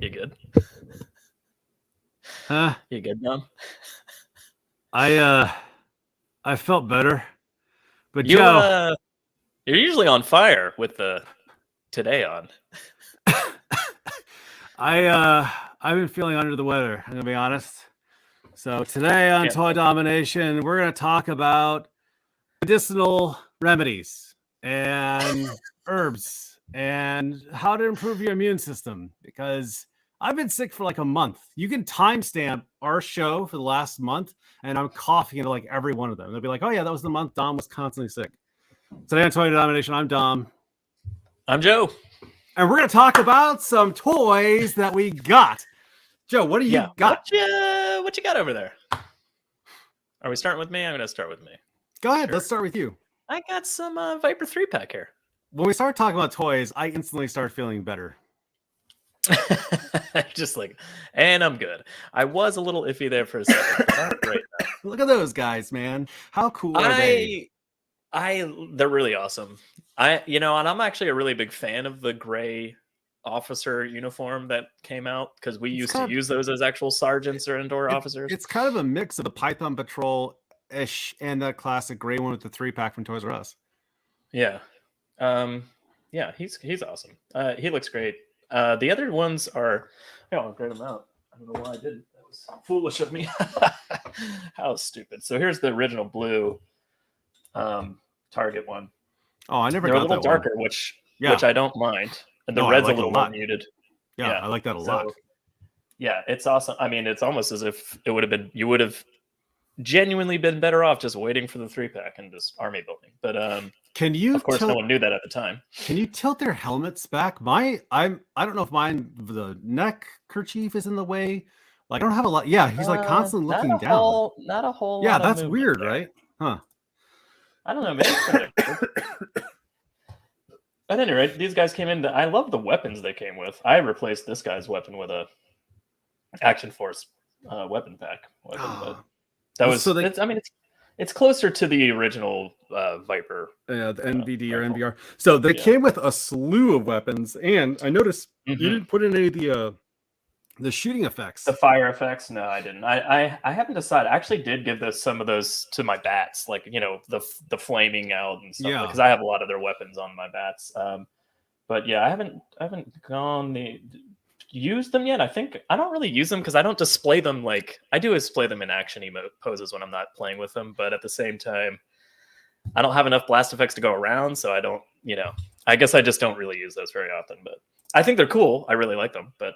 You good? Huh? You good, Dom? I felt better, but You Joe, you're usually on fire with the today on. I've been feeling under the weather. I'm gonna be honest. So today on Yeah. Toy Domination, we're gonna talk about medicinal remedies and herbs and how to improve your immune system. Because I've been sick for like a month. You can timestamp our show for the last month, and I'm coughing into like every one of them. They'll be like, "Oh yeah, that was the month Dom was constantly sick." Today on Toy Domination, I'm Dom. I'm Joe. And we're going to talk about some toys that we got. Joe, what do you got? What you got over there? Are we starting with me? I'm going to start with me. Go ahead. Sure. Let's start with you. I got some Viper 3-pack here. When we start talking about toys, I instantly start feeling better. Just like, and I'm good. I was a little iffy there for a second. Not right now. Look at those guys, man. How cool are they? They're really awesome. And I'm actually a really big fan of the gray officer uniform that came out because we used to use those as actual sergeants or indoor officers. It's kind of a mix of the Python Patrol-ish and that classic gray one with the 3-pack from Toys R Us. Yeah. Yeah, he's awesome. He looks great. The other ones are, I'll grade them out. I don't know why I didn't. That was foolish of me. How stupid. So here's the original blue Target one. Oh, I never They're got a little that darker, one. which I don't mind. And the red's like a little more muted. Yeah, I like that a lot. Yeah, it's awesome. I mean, it's almost as if it would have been, you would have genuinely been better off just waiting for the 3-pack and just army building. But can you? Of course, no one knew that at the time. Can you tilt their helmets back? I don't know if mine, the neck kerchief is in the way. Like I don't have a lot. Yeah, he's like constantly looking down. Not a whole. Yeah, lot that's of weird, there. Right? Huh? I don't know. Maybe. At any rate, these guys came in. I love the weapons they came with. I replaced this guy's weapon with a Action Force weapon pack. But that was. So it's closer to the original Viper. Yeah, the NVD or NVR. So they came with a slew of weapons, and I noticed you didn't put in any of the shooting effects. The fire effects? No, I didn't. I haven't decided. I actually did give some of those to my bats, like the flaming out and stuff. Because I have a lot of their weapons on my bats. But yeah, I haven't gone used them yet. I think I don't really use them because I don't display them like I do display them in action emote poses when I'm not playing with them. But at the same time, I don't have enough blast effects to go around, so I don't. I guess I just don't really use those very often. But I think they're cool. I really like them, but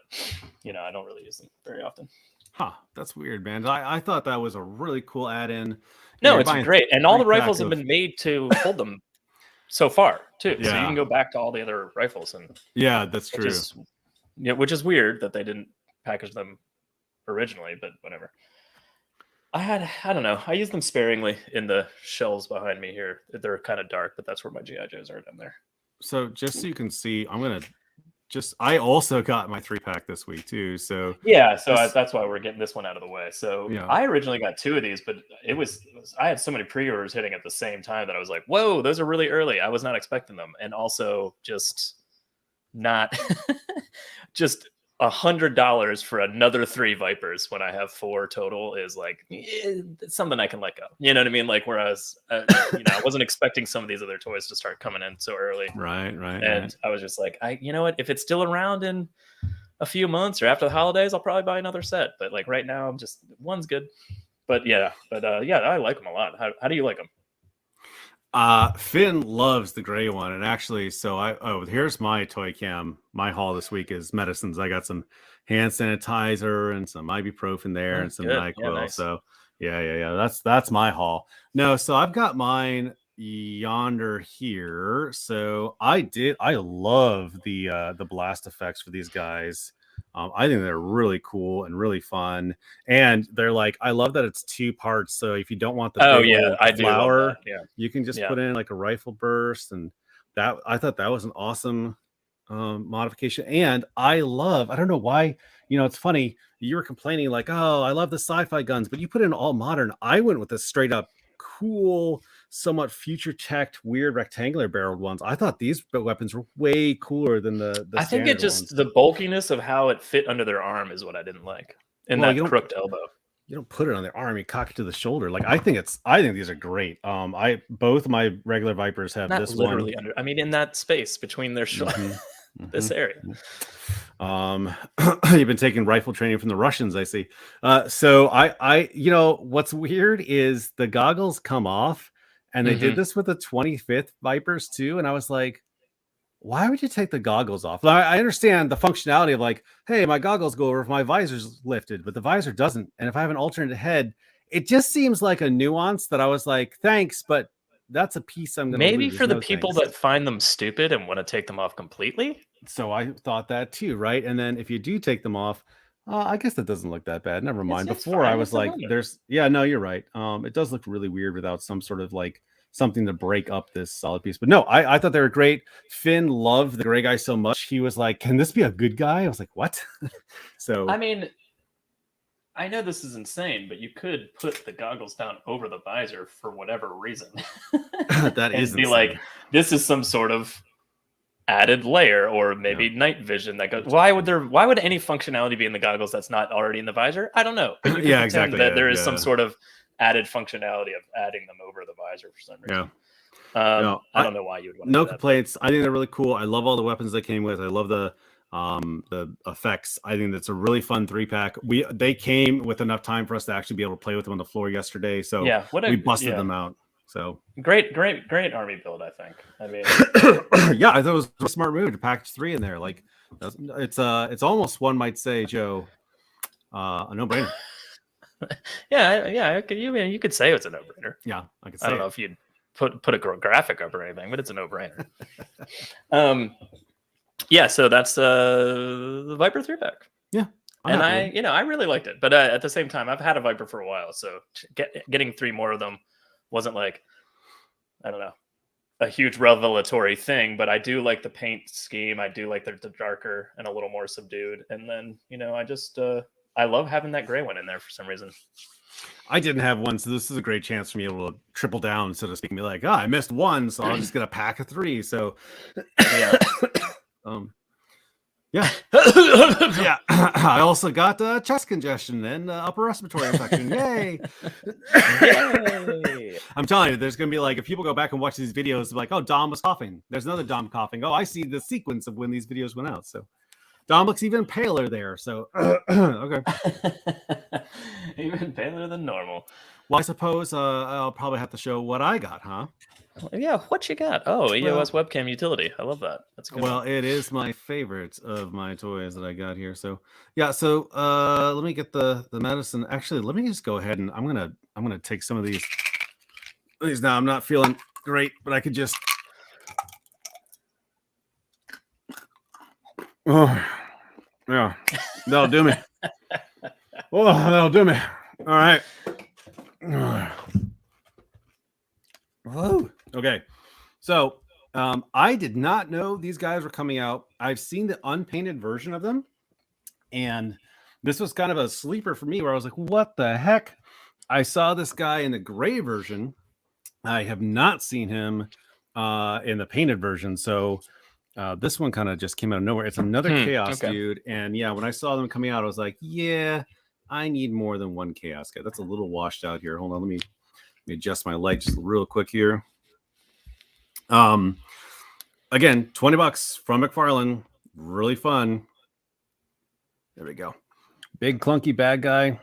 I don't really use them very often. Huh, that's weird, man. I thought that was a really cool add-in. No, it's great. And all the rifles have been made to hold them so far, too. Yeah. So you can go back to all the other rifles. And yeah, that's true. Which is weird that they didn't package them originally, but whatever. I don't know. I use them sparingly in the shelves behind me here. They're kind of dark, but that's where my GI Joes are down there. So just so you can see, I also got my 3-pack this week too. So yeah, that's why we're getting this one out of the way. So I originally got 2 of these, but I had so many pre-orders hitting at the same time that I was like, whoa, those are really early. I was not expecting them. And also just not just $100 for another 3 Vipers when I have 4 total is like it's something I can let go. You know what I mean? Like whereas I wasn't expecting some of these other toys to start coming in so early. Right. And I was just like, you know what? If it's still around in a few months or after the holidays, I'll probably buy another set. But like right now, one's good. But yeah, I like them a lot. How do you like them? Finn loves the gray one, and actually, so here's my toy cam. My haul this week is medicines. I got some hand sanitizer and some ibuprofen there, and some NyQuil. Yeah, nice. So yeah. That's my haul. No, so I've got mine yonder here. So I love the blast effects for these guys. I think they're really cool and really fun, and they're like, I love that it's 2 parts. So if you don't want the flower, you can just put in like a rifle burst, and that I thought that was an awesome modification. And I don't know why, it's funny. You were complaining like, oh, I love the sci-fi guns, but you put in all modern. I went with a straight up cool somewhat future teched, weird rectangular barreled ones. I thought these weapons were way cooler than the I think it just ones. The bulkiness of how it fit under their arm is what I didn't like. That crooked elbow. You don't put it on their arm, you cock it to the shoulder. Like I think these are great. Both my regular Vipers have this literally one. under. I mean, in that space between their shoulders, this area. You've been taking rifle training from the Russians, I see. So I what's weird is the goggles come off, and they did this with the 25th Vipers too, and I was like, why would you take the goggles off? I understand the functionality of like, hey, my goggles go over if my visor's lifted, but the visor doesn't. And if I have an alternate head, it just seems like a nuance that I was like, thanks, but that's a piece I'm going to maybe for the people that find them stupid and want to take them off completely. So I thought that too, right? And then if you do take them off, I guess that doesn't look that bad. Never mind. Before I was like, no, you're right. It does look really weird without some sort of like something to break up this solid piece. But no, I thought they were great. Finn loved the gray guy so much. He was like, can this be a good guy? I was like, what? So I mean, I know this is insane, but you could put the goggles down over the visor for whatever reason. That is be like, this is some sort of added layer, or maybe night vision that goes. Why would any functionality be in the goggles that's not already in the visor? I don't know. But you can pretend that there is some sort of added functionality of adding them over the visor for some reason. I don't know why you would want to. No complaints. I think they're really cool. I love all the weapons they came with. I love the effects. I think that's a really fun 3-pack. They came with enough time for us to actually be able to play with them on the floor yesterday. So we busted them out. So great army build, I think. I mean, I thought it was a smart move to package 3 in there. Like it's almost, one might say, Joe, a no-brainer. You could say it's a no-brainer. Yeah, I could say. I don't know if you'd put a graphic up or anything, but it's a no-brainer. So that's the Viper 3-pack. Yeah. I really liked it. But at the same time, I've had a Viper for a while, so getting 3 more of them wasn't like, I don't know, a huge revelatory thing, but I do like the paint scheme. I do like the darker and a little more subdued. And then, I just I love having that gray one in there for some reason. I didn't have one, so this is a great chance for me to triple down, so to speak, and be like, I missed one, so I'll just get a pack of 3. So yeah. I also got chest congestion and upper respiratory infection. Yay! I'm telling you, there's gonna be like, if people go back and watch these videos, like, oh, Dom was coughing. There's another Dom coughing. Oh, I see the sequence of when these videos went out. So Dom looks even paler there. So okay, even paler than normal. Well, I suppose I'll probably have to show what I got, huh? Yeah, what you got? Oh, EOS webcam utility. I love that. That's good. Well, it is my favorite of my toys that I got here. So let me get the medicine. Actually, let me just go ahead and I'm gonna take some of these now. I'm not feeling great, but I could just that'll do me. That'll do me. All right. Whoa. Okay, so I did not know these guys were coming out. I've seen the unpainted version of them, and this was kind of a sleeper for me where I was like, what the heck? I saw this guy in the gray version. I have not seen him in the painted version, so this one kind of just came out of nowhere. It's another Chaos dude, and when I saw them coming out, I was like, I need more than one Chaos guy. That's a little washed out here. Hold on, let me adjust my light just real quick here. Again, $20 from McFarlane. Really fun. There we go. Big clunky bad guy.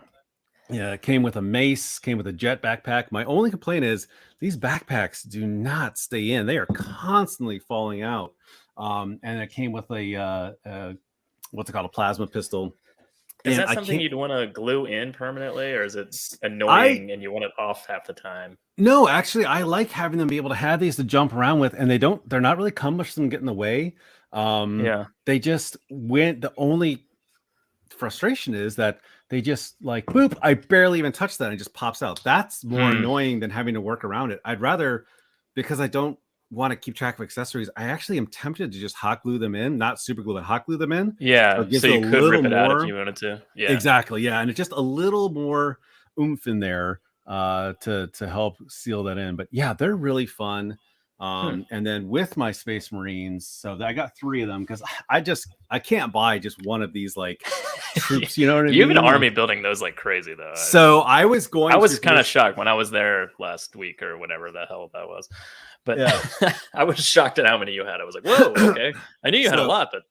Yeah, came with a mace, came with a jet backpack. My only complaint is these backpacks do not stay in. They are constantly falling out. And it came with a what's it called? A plasma pistol. Is that something you'd want to glue in permanently, or is it annoying and you want it off half the time? No, actually, I like having them be able to have these to jump around with, and they're not really cumbersome, get in the way. They just went. The only frustration is that they just like, boop, I barely even touch that, and it just pops out. That's more annoying than having to work around it. I'd rather, because I don't want to keep track of accessories, I actually am tempted to just hot glue them in, not super glue, but hot glue them in. Yeah, so you could rip it out if you wanted to. Yeah, exactly. Yeah, and it's just a little more oomph in there. to help seal that in. But yeah, they're really fun. And then with my Space Marines, so I got 3 of them because I can't buy just one of these like troops. You know what I mean? You have an army building those like crazy though. So I was kind of shocked when I was there last week or whatever the hell that was. But yeah. I was shocked at how many you had. I was like, whoa, okay. I knew you had a lot, but.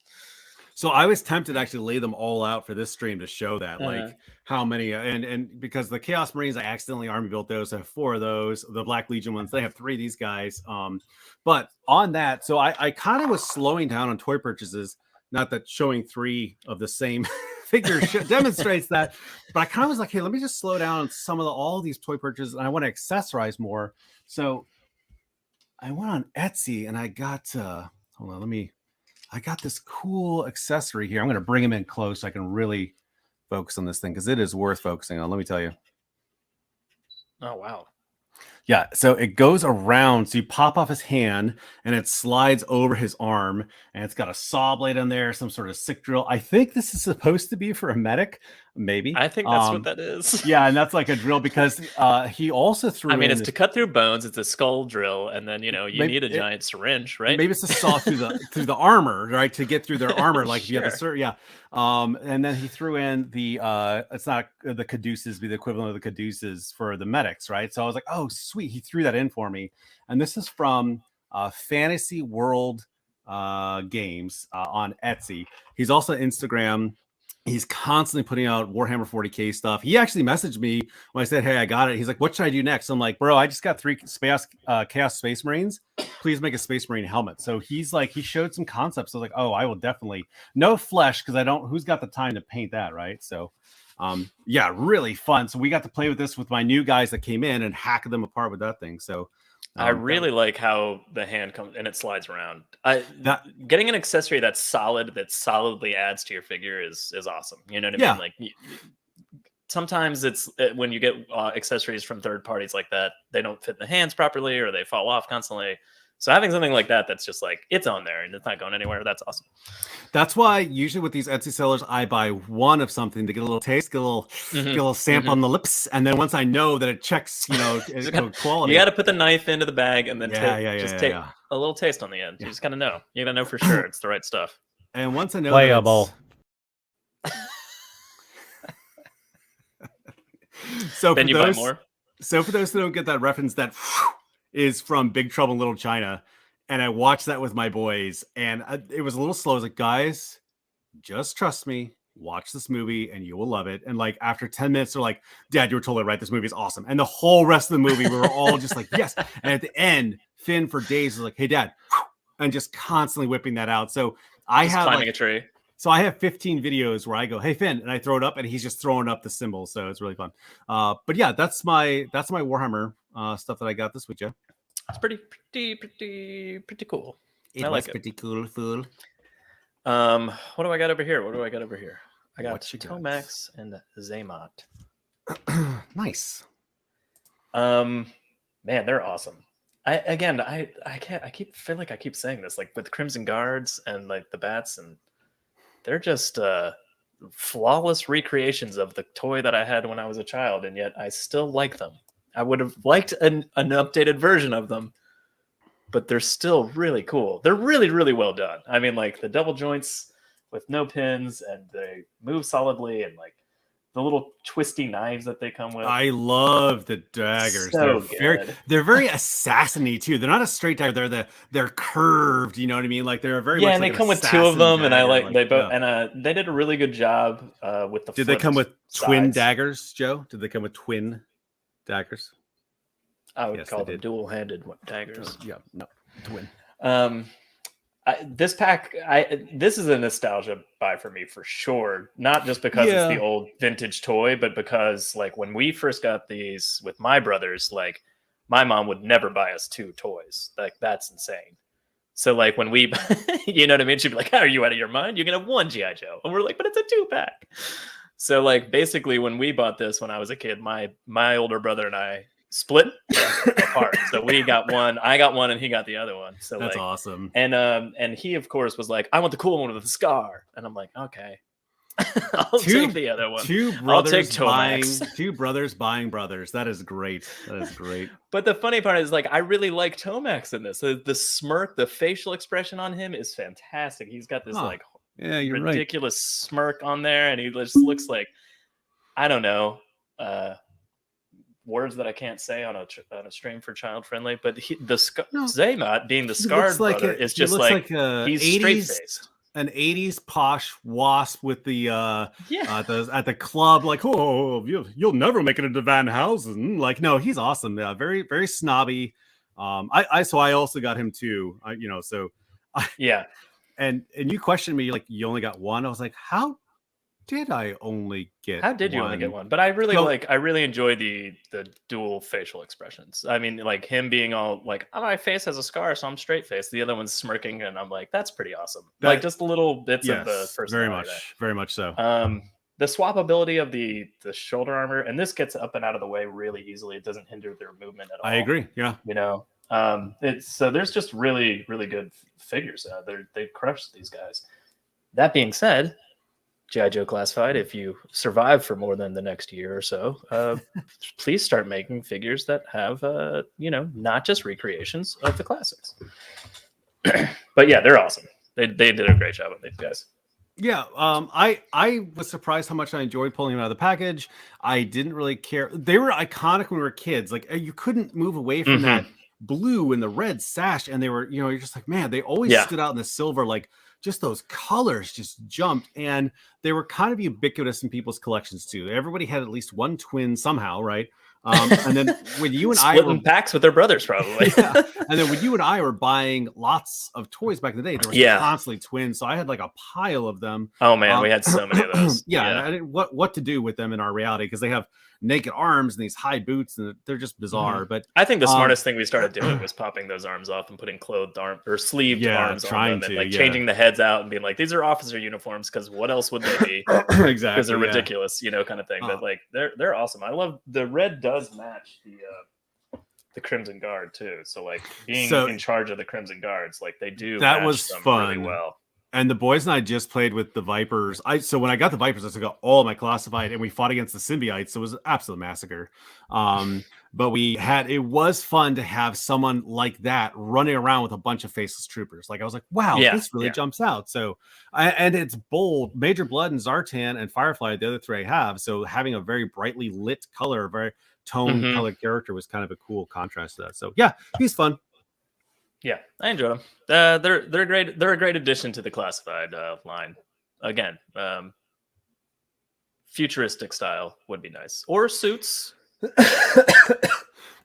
So I was tempted to actually lay them all out for this stream to show that, like how many, and because the Chaos Marines, I accidentally army built those. I have 4 of those. The Black Legion ones, they have 3 of these guys. But on that, so I kind of was slowing down on toy purchases. Not that showing 3 of the same figure demonstrates that, but I kind of was like, hey, let me just slow down on some of all these toy purchases, and I want to accessorize more. So I went on Etsy and I got hold on, I got this cool accessory here. I'm going to bring him in close so I can really focus on this thing because it is worth focusing on. Let me tell you. Oh, wow. Yeah, so it goes around. So you pop off his hand and it slides over his arm, and it's got a saw blade in there, some sort of sick drill. I think this is supposed to be for a medic, maybe. I think that's what that is. Yeah, and that's like a drill because he also threw. I mean, it's to cut through bones. It's a skull drill, and then you need a giant syringe, right? Maybe it's a saw through the armor, right, to get through their armor. Like sure. You have the yeah. And then he threw in the it's not the caduceus, be the equivalent of the caduceus for the medics, right? So I was like, oh sweet, he threw that in for me. And this is from Fantasy World Games on Etsy. He's also Instagram. He's constantly putting out Warhammer 40K stuff. He actually messaged me when I said, hey, I got it. He's like, what should I do next? I'm like, bro, I just got 3 Chaos Space Marines. Please make a Space Marine helmet. So he's like, he showed some concepts. I was like, oh, I will definitely. No flesh, because who's got the time to paint that, right? So yeah, really fun. So we got to play with this with my new guys that came in and hack them apart with that thing. So I really like how the hand comes and it slides around. Getting an accessory that's solid, that solidly adds to your figure is awesome. You know what I mean? Like sometimes it's when you get accessories from third parties like that, they don't fit in the hands properly or they fall off constantly. So having something like that, that's just like, it's on there and it's not going anywhere. That's awesome. That's why usually with these Etsy sellers, I buy one of something to get a little taste, get a little stamp on the lips. And then once I know that it checks, quality. You got to put the knife into the bag and then take a little taste on the end. You just got to know. You got to know for sure it's the right stuff. And once I know playable. So then you buy more. So for those who don't get that reference, that is from Big Trouble in Little China, and I watched that with my boys, and it was a little slow. I was like, guys, just trust me, watch this movie and you will love it. And like after 10 minutes, they're like, Dad, you were totally right, this movie is awesome. And the whole rest of the movie, we were all just like, yes. And at the end, Finn for days was like, hey Dad, and just constantly whipping that out. So I have climbing a tree. So I have 15 videos where I go, hey Finn, and I throw it up and he's just throwing up the symbol. So it's really fun. But yeah, that's my Warhammer stuff that I got this week, Joe. It's pretty cool. I like it. Pretty cool, fool. What do I got over here? I got Tomax and Zaymot. Nice. Man, they're awesome. I feel like I keep saying this, like with Crimson Guards and like the bats, and they're just flawless recreations of the toy that I had when I was a child, and yet I still like them. I would have liked an updated version of them, but they're still really cool. They're really, really well done. I mean, like the double joints with no pins, and they move solidly, and like the little twisty knives that they come with. I love the daggers. So they're very assassin-y too. They're not a straight dagger. They're curved. You know what I mean? Like they're very much and like they come with 2 of them, dagger. And I like they both and they did a really good job with the. Did they come with twin daggers, Joe? Did they come with twin daggers? I would call them dual-handed daggers. Yeah, no, twin. This pack, this is a nostalgia buy for me for sure. Not just because it's the old vintage toy, but because like when we first got these with my brothers, like my mom would never buy us 2 toys. Like that's insane. So like when we, you know what I mean? She'd be like, "Are you out of your mind? You can have 1 GI Joe," and we're like, "But it's a 2-pack." So like basically when we bought this when I was a kid, my older brother and I split apart. So we got one, I got one, and he got the other one. So that's awesome. And he of course was like, I want the cool one with the scar. And I'm like, okay. I'll take the other one. I'll take Tomax. Two brothers buying brothers. That is great. That is great. But the funny part is, like, I really like Tomax in this. The smirk, the facial expression on him is fantastic. He's got this ridiculous smirk on there, and he just looks like, I don't know, words that I can't say on a stream for child friendly. But Zaymot being the scarred brother is just like he's 80s, straight faced. An 80s posh wasp with the at the club, like, oh, you'll never make it into Van Housen. Like, no, he's awesome. Yeah, very, very snobby. I also got him too. And you questioned me, like, you only got one. I was like, how did I only get How did you only get one? But I really enjoy the dual facial expressions. I mean, like him being all like, oh, my face has a scar, so I'm straight faced. The other one's smirking, and I'm like, that's pretty awesome. Like just little bits of the first. Very much so. The swappability of the shoulder armor, and this gets up and out of the way really easily. It doesn't hinder their movement at all. I agree. Yeah. There's just really, really good figures. They crush these guys. That being said, G.I. Joe Classified, if you survive for more than the next year or so, please start making figures that have, not just recreations of the classics. But yeah, they're awesome. They did a great job on these guys. Yeah, I was surprised how much I enjoyed pulling them out of the package. I didn't really care. They were iconic when we were kids. Like, you couldn't move away from that blue and the red sash, and they were, you're just like, man, they always stood out in the silver, like, just those colors just jumped, and they were kind of ubiquitous in people's collections too. Everybody had at least one twin somehow, right? And then when you and I were packs with their brothers, probably. And then when you and I were buying lots of toys back in the day, there was constantly twins. So I had like a pile of them. Oh man, we had so many of those. I didn't what to do with them in our reality, because they have naked arms and these high boots, and they're just bizarre. But I think the smartest thing we started doing was popping those arms off and putting clothed arm or sleeved arms on them, and changing the heads out and being like, these are officer uniforms, because what else would they be? Exactly, because they're ridiculous, kind of thing. But like they're awesome. I love the red does match the Crimson Guard too. So like being in charge of the Crimson Guards, like they do. That was fun. Really well. And the boys and I just played with the Vipers. So when I got the Vipers, I took all my classified, and we fought against the symbiotes. So it was an absolute massacre. But it was fun to have someone like that running around with a bunch of faceless troopers. Like, I was like, wow, this really jumps out. So, and it's bold. Major Blood and Zartan and Firefly, the other three I have. So having a very brightly lit color, very tone colored character was kind of a cool contrast to that. So yeah, he's fun. Yeah, I enjoy them. They're great. They're a great addition to the classified line. Again, futuristic style would be nice, or suits.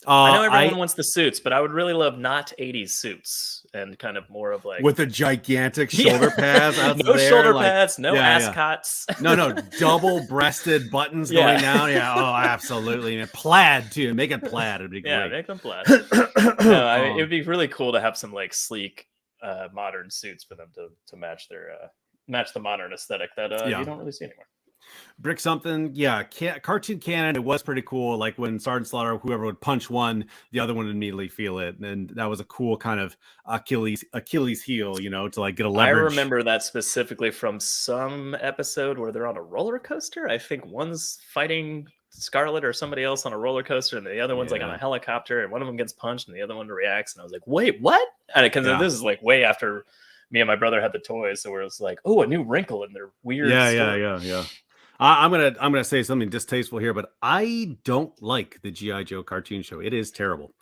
I know everyone wants the suits, but I would really love not 80s suits and kind of more of like with the gigantic shoulder pads. No shoulder pads, no ascots. No, double-breasted buttons going down. Yeah, oh, absolutely. And plaid too. Make it plaid. It'd be great. Yeah, make them plaid. It would be really cool to have some like sleek, modern suits for them to match the modern aesthetic that you don't really see anymore. Brick something, cartoon canon. It was pretty cool. Like when Sergeant Slaughter, whoever would punch one, the other one would immediately feel it, and that was a cool kind of Achilles heel, to like get a leverage. I remember that specifically from some episode where they're on a roller coaster. I think one's fighting Scarlet or somebody else on a roller coaster, and the other one's like on a helicopter, and one of them gets punched, and the other one reacts. And I was like, wait, what? Because this is like way after me and my brother had the toys, so where it's like, oh, a new wrinkle in their weird story. Yeah. I'm gonna say something distasteful here, but I don't like the G.I. Joe cartoon show. It is terrible.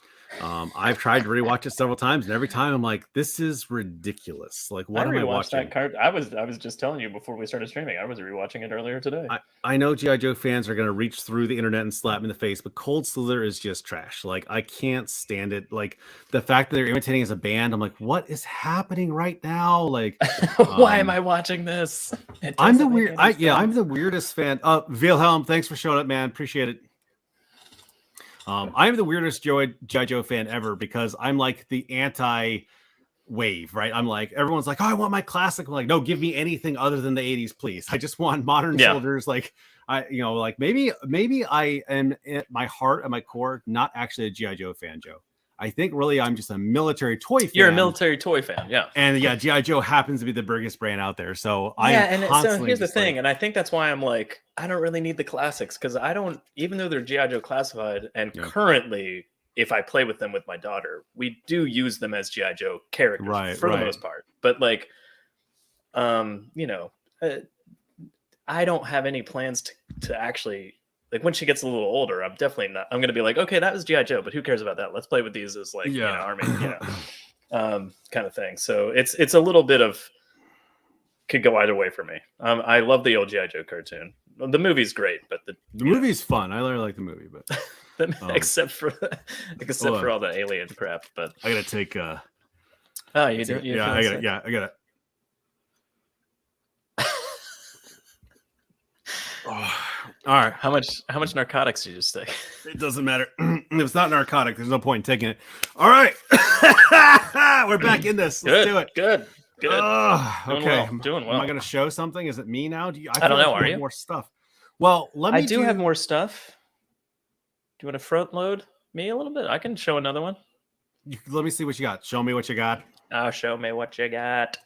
I've tried to rewatch it several times, and every time I'm like, this is ridiculous. Like, what am I watching? I was just telling you before we started streaming. I was rewatching it earlier today. I know G.I. Joe fans are gonna reach through the internet and slap me in the face, but Cold Slither is just trash. Like, I can't stand it. Like, the fact that they're imitating as a band, I'm like, what is happening right now? Like, why am I watching this? I'm the weirdest fan. Wilhelm, thanks for showing up, man. Appreciate it. I'm the weirdest G.I. Joe fan ever, because I'm like the anti-wave, right? I'm like, everyone's like, oh, I want my classic. I'm like, no, give me anything other than the 80s, please. I just want modern soldiers. Like, maybe I am at my heart, at my core, not actually a G.I. Joe fan, Joe. I think really I'm just a military toy fan. You're a military toy fan, yeah. And yeah, G.I. Joe happens to be the biggest brand out there. So so here's the thing, and I think that's why I'm like, I don't really need the classics, because I don't, even though they're G.I. Joe classified, and currently, if I play with them with my daughter, we do use them as G.I. Joe characters for the most part. But like, you know, I don't have any plans to actually, like, when she gets a little older, I'm definitely not. I'm going to be like, okay, that was G.I. Joe, but who cares about that? Let's play with these as like, you know, army, you know, kind of thing. So it's a little bit of, could go either way for me. I love the old G.I. Joe cartoon. The movie's great, but the movie's fun. I really like the movie, but except for all the alien crap. But I gotta take. Oh, you do? I gotta. Oh, all right. How much narcotics did you just take? It doesn't matter. If it's not narcotic, there's no point in taking it. All right. We're back in this. Let's do it. Good. Okay. Doing well. Am I going to show something? Is it me now? I don't know. Are you? More stuff. Well, I do have more stuff. Do you want to front load me a little bit? I can show another one. Let me see what you got. Show me what you got. Show me what you got.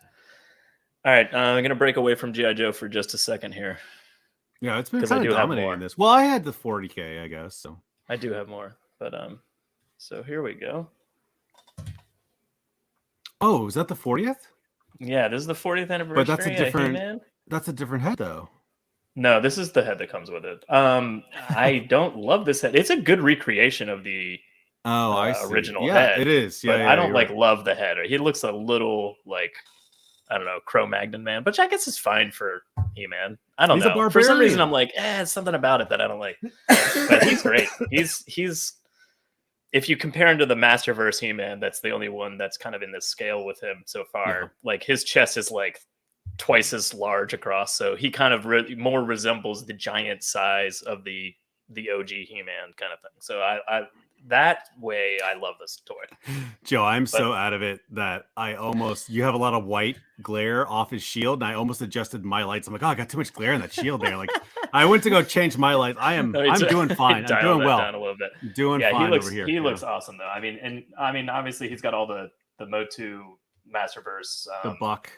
All right. I'm going to break away from G.I. Joe for just a second here. Yeah, it's been kind of dominating this. Well, I had the 40K, I guess. So I do have more, but so here we go. Oh, is that the 40th? Yeah, this is the 40th anniversary. But that's a different. That's a different head, though. No, this is the head that comes with it. I don't love this head. It's a good recreation of the original head. It is. Yeah, but I don't love the head. He looks a little like, I don't know, Cro-Magnon Man, which I guess is fine for He-Man. I don't know. For some reason, I'm like, it's something about it that I don't like. But he's great. He's if you compare him to the Masterverse He-Man, that's the only one that's kind of in this scale with him so far. Yeah. Like his chest is like twice as large across, so he kind of more resembles the giant size of the OG He-Man kind of thing. So I that way, I love this toy. Joe, I'm so out of it that you have a lot of white glare off his shield, and I almost adjusted my lights. I'm like, I got too much glare in that shield there. Like, I went to go change my lights. I'm doing fine. I'm doing well. Down a little bit. Doing fine over here. He looks awesome, though. I mean, obviously, he's got all the Motu Masterverse. The buck.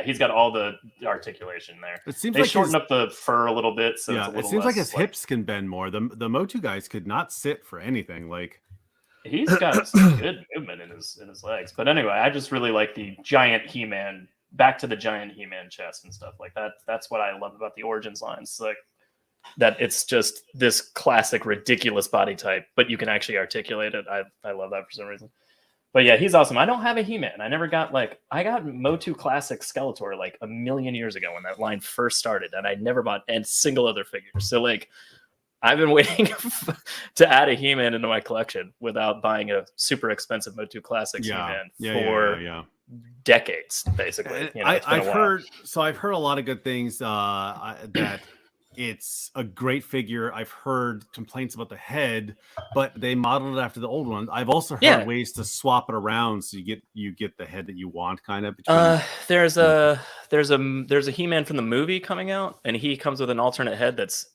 He's got all the articulation there. It seems they shorten up the fur a little bit, so it's a little it seems less, like his hips can bend more. The Motu guys could not sit for anything. Like he's got some good movement in his legs. But anyway, I just really like the giant He-Man, back to the giant He-Man chest and stuff like that. That's what I love about the Origins lines, like that it's just this classic ridiculous body type, but you can actually articulate it. I love that for some reason. But yeah, he's awesome. I don't have a He-Man. I got Motu Classic Skeletor like a million years ago when that line first started, and I never bought a single other figure. So like, I've been waiting to add a He-Man into my collection without buying a super expensive Motu Classics He-Man for decades, basically. I've heard a lot of good things that it's a great figure. I've heard complaints about the head, but they modeled it after the old one. I've also heard ways to swap it around so you get the head that you want, kind of. There's a He-Man from the movie coming out, and he comes with an alternate head that's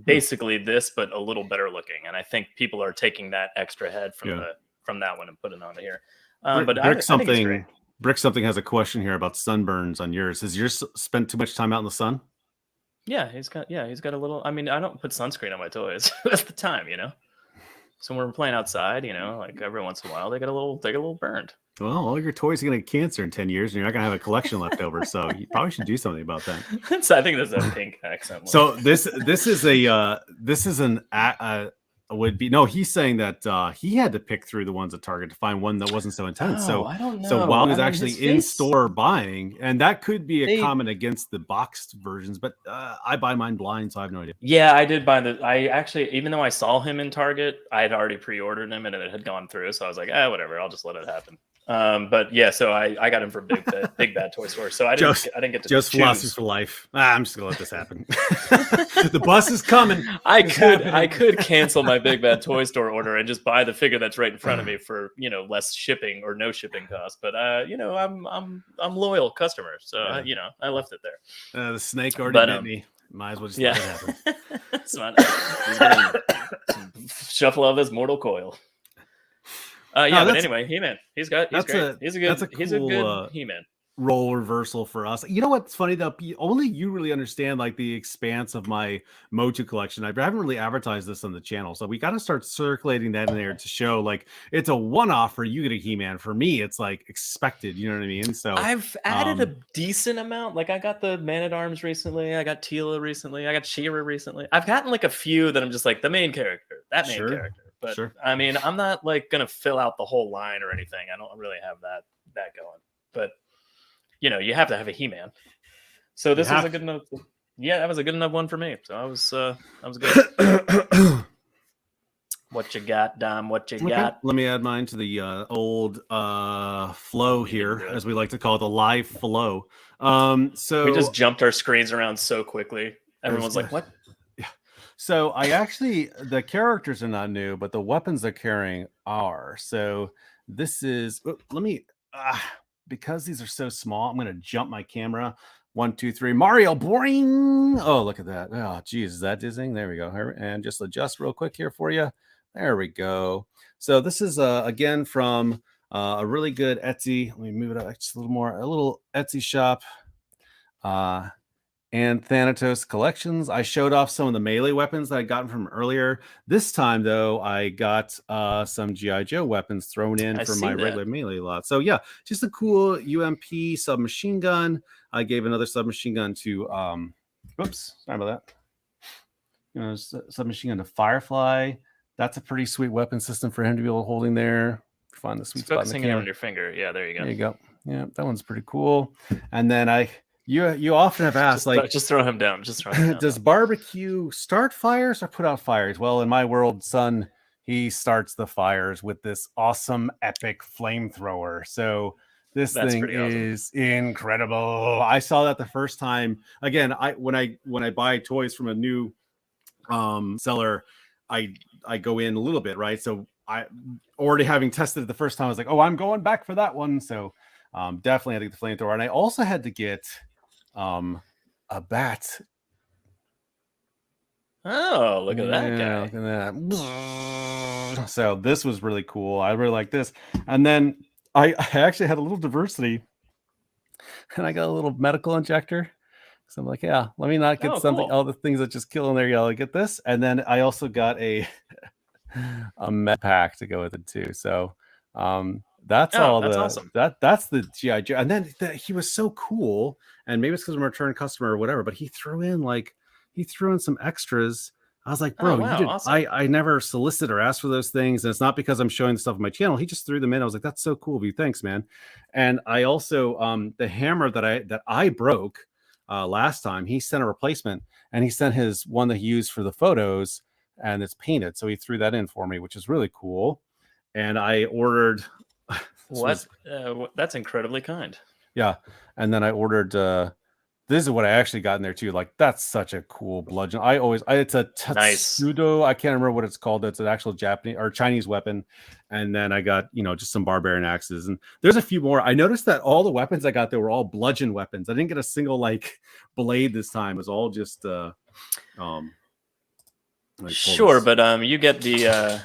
basically this, but a little better looking. And I think people are taking that extra head from that one and putting it on here. But I think it's great. Brick something has a question here about sunburns on yours. Has yours spent too much time out in the sun? Yeah, he's got a little. I mean, I don't put sunscreen on my toys. That's the time, So when we're playing outside, like every once in a while, they get a little burned. Well, all your toys are gonna get cancer in 10 years, and you're not gonna have a collection left over. So you probably should do something about that. So I think there's a pink accent. So this is an would be he's saying that he had to pick through the ones at Target to find one that wasn't so intense. I don't know. So while he was actually in store buying, and that could be a comment against the boxed versions, but I buy mine blind, so I have no idea. Yeah, I did buy I actually, even though I saw him in Target, I had already pre-ordered him and it had gone through, so I was like, whatever, I'll just let it happen. But yeah, so I got him from Big Bad Toy Store, so I didn't get to just philosophy for life. I'm just gonna let this happen. The bus is coming. I could cancel my Big Bad Toy Store order and just buy the figure that's right in front of me for less shipping or no shipping cost. But I'm loyal customer, so I left it there. The snake already bit me. Might as well just let it happen. It's not, he's gonna shuffle out this mortal coil. But anyway, He-Man. He's great. He's a good He-Man. Role reversal for us. You know what's funny though? Only you really understand like the expanse of my Motu collection. I haven't really advertised this on the channel, so we got to start circulating that in there to show like it's a one-off for you get a He-Man. For me, it's like expected. You know what I mean? So I've added a decent amount. Like I got the Man-at-Arms recently. I got Teela recently. I got She-Ra recently. I've gotten like a few that I'm just like the main character, that main character. But I mean, I'm not like gonna fill out the whole line or anything. I don't really have that going. But you know, you have to have a He-Man. So this was a good enough. Yeah, that was a good enough one for me. So I was good. What you got, Dom? What you got? Let me add mine to the old flow here, as we like to call it, the live flow. So we just jumped our screens around so quickly. Everyone's like, "What?" Yeah. So the characters are not new, but the weapons they're carrying are. So this is. Let me. Because these are so small, I'm going to jump my camera. 1, 2, 3. Mario, boring. Oh, look at that. Oh, geez. Is that dizzying? There we go. And just adjust real quick here for you. There we go. So this is, again, from a really good Etsy. Let me move it up just a little more. A little Etsy shop. And Thanatos collections. I showed off some of the melee weapons that I'd gotten from earlier. This time, though, I got some G.I. Joe weapons thrown in for my regular melee lot. So, yeah, just a cool UMP submachine gun. I gave another submachine gun to, oops, sorry about that. You know, submachine gun to Firefly. That's a pretty sweet weapon system for him to be able to hold in there. Find the sweet spot. Focusing it on your finger. Yeah, there you go. There you go. Yeah, that one's pretty cool. And then You often have asked, just throw him down. Just throw him down. Does barbecue start fires or put out fires? Well, in my world, son, he starts the fires with this awesome, epic flamethrower. So this thing is incredible. I saw that the first time. Again, when I buy toys from a new seller, I go in a little bit, right? So I already having tested it the first time, I was like, oh, I'm going back for that one. So definitely had to get the flamethrower, and I also had to get a bat. Oh, look at that guy. Look at that. So this was really cool. I really like this. And then I actually had a little diversity, and I got a little medical injector. So I'm like, yeah, let me not get something, all the things that just kill in there. I'll get this. And then I also got a med pack to go with it too. So that's awesome. That's the G.I. Joe. And then he was so cool, and maybe it's because I'm a return customer or whatever, but he threw in some extras. I was like, bro, awesome. I never solicited or asked for those things, and it's not because I'm showing the stuff on my channel. He just threw them in. I was like, that's so cool of you. Thanks, man. And I also the hammer that I broke last time, he sent a replacement, and he sent his one that he used for the photos, and it's painted. So he threw that in for me, which is really cool. And I ordered that's incredibly kind. Yeah. And then I ordered this is what I actually got in there too. Like, that's such a cool bludgeon. It's a Tatsudo. I can't remember what it's called. It's an actual Japanese or Chinese weapon. And then I got, just some barbarian axes. And there's a few more. I noticed that all the weapons I got there were all bludgeon weapons. I didn't get a single blade this time. It was all just sure, but you get the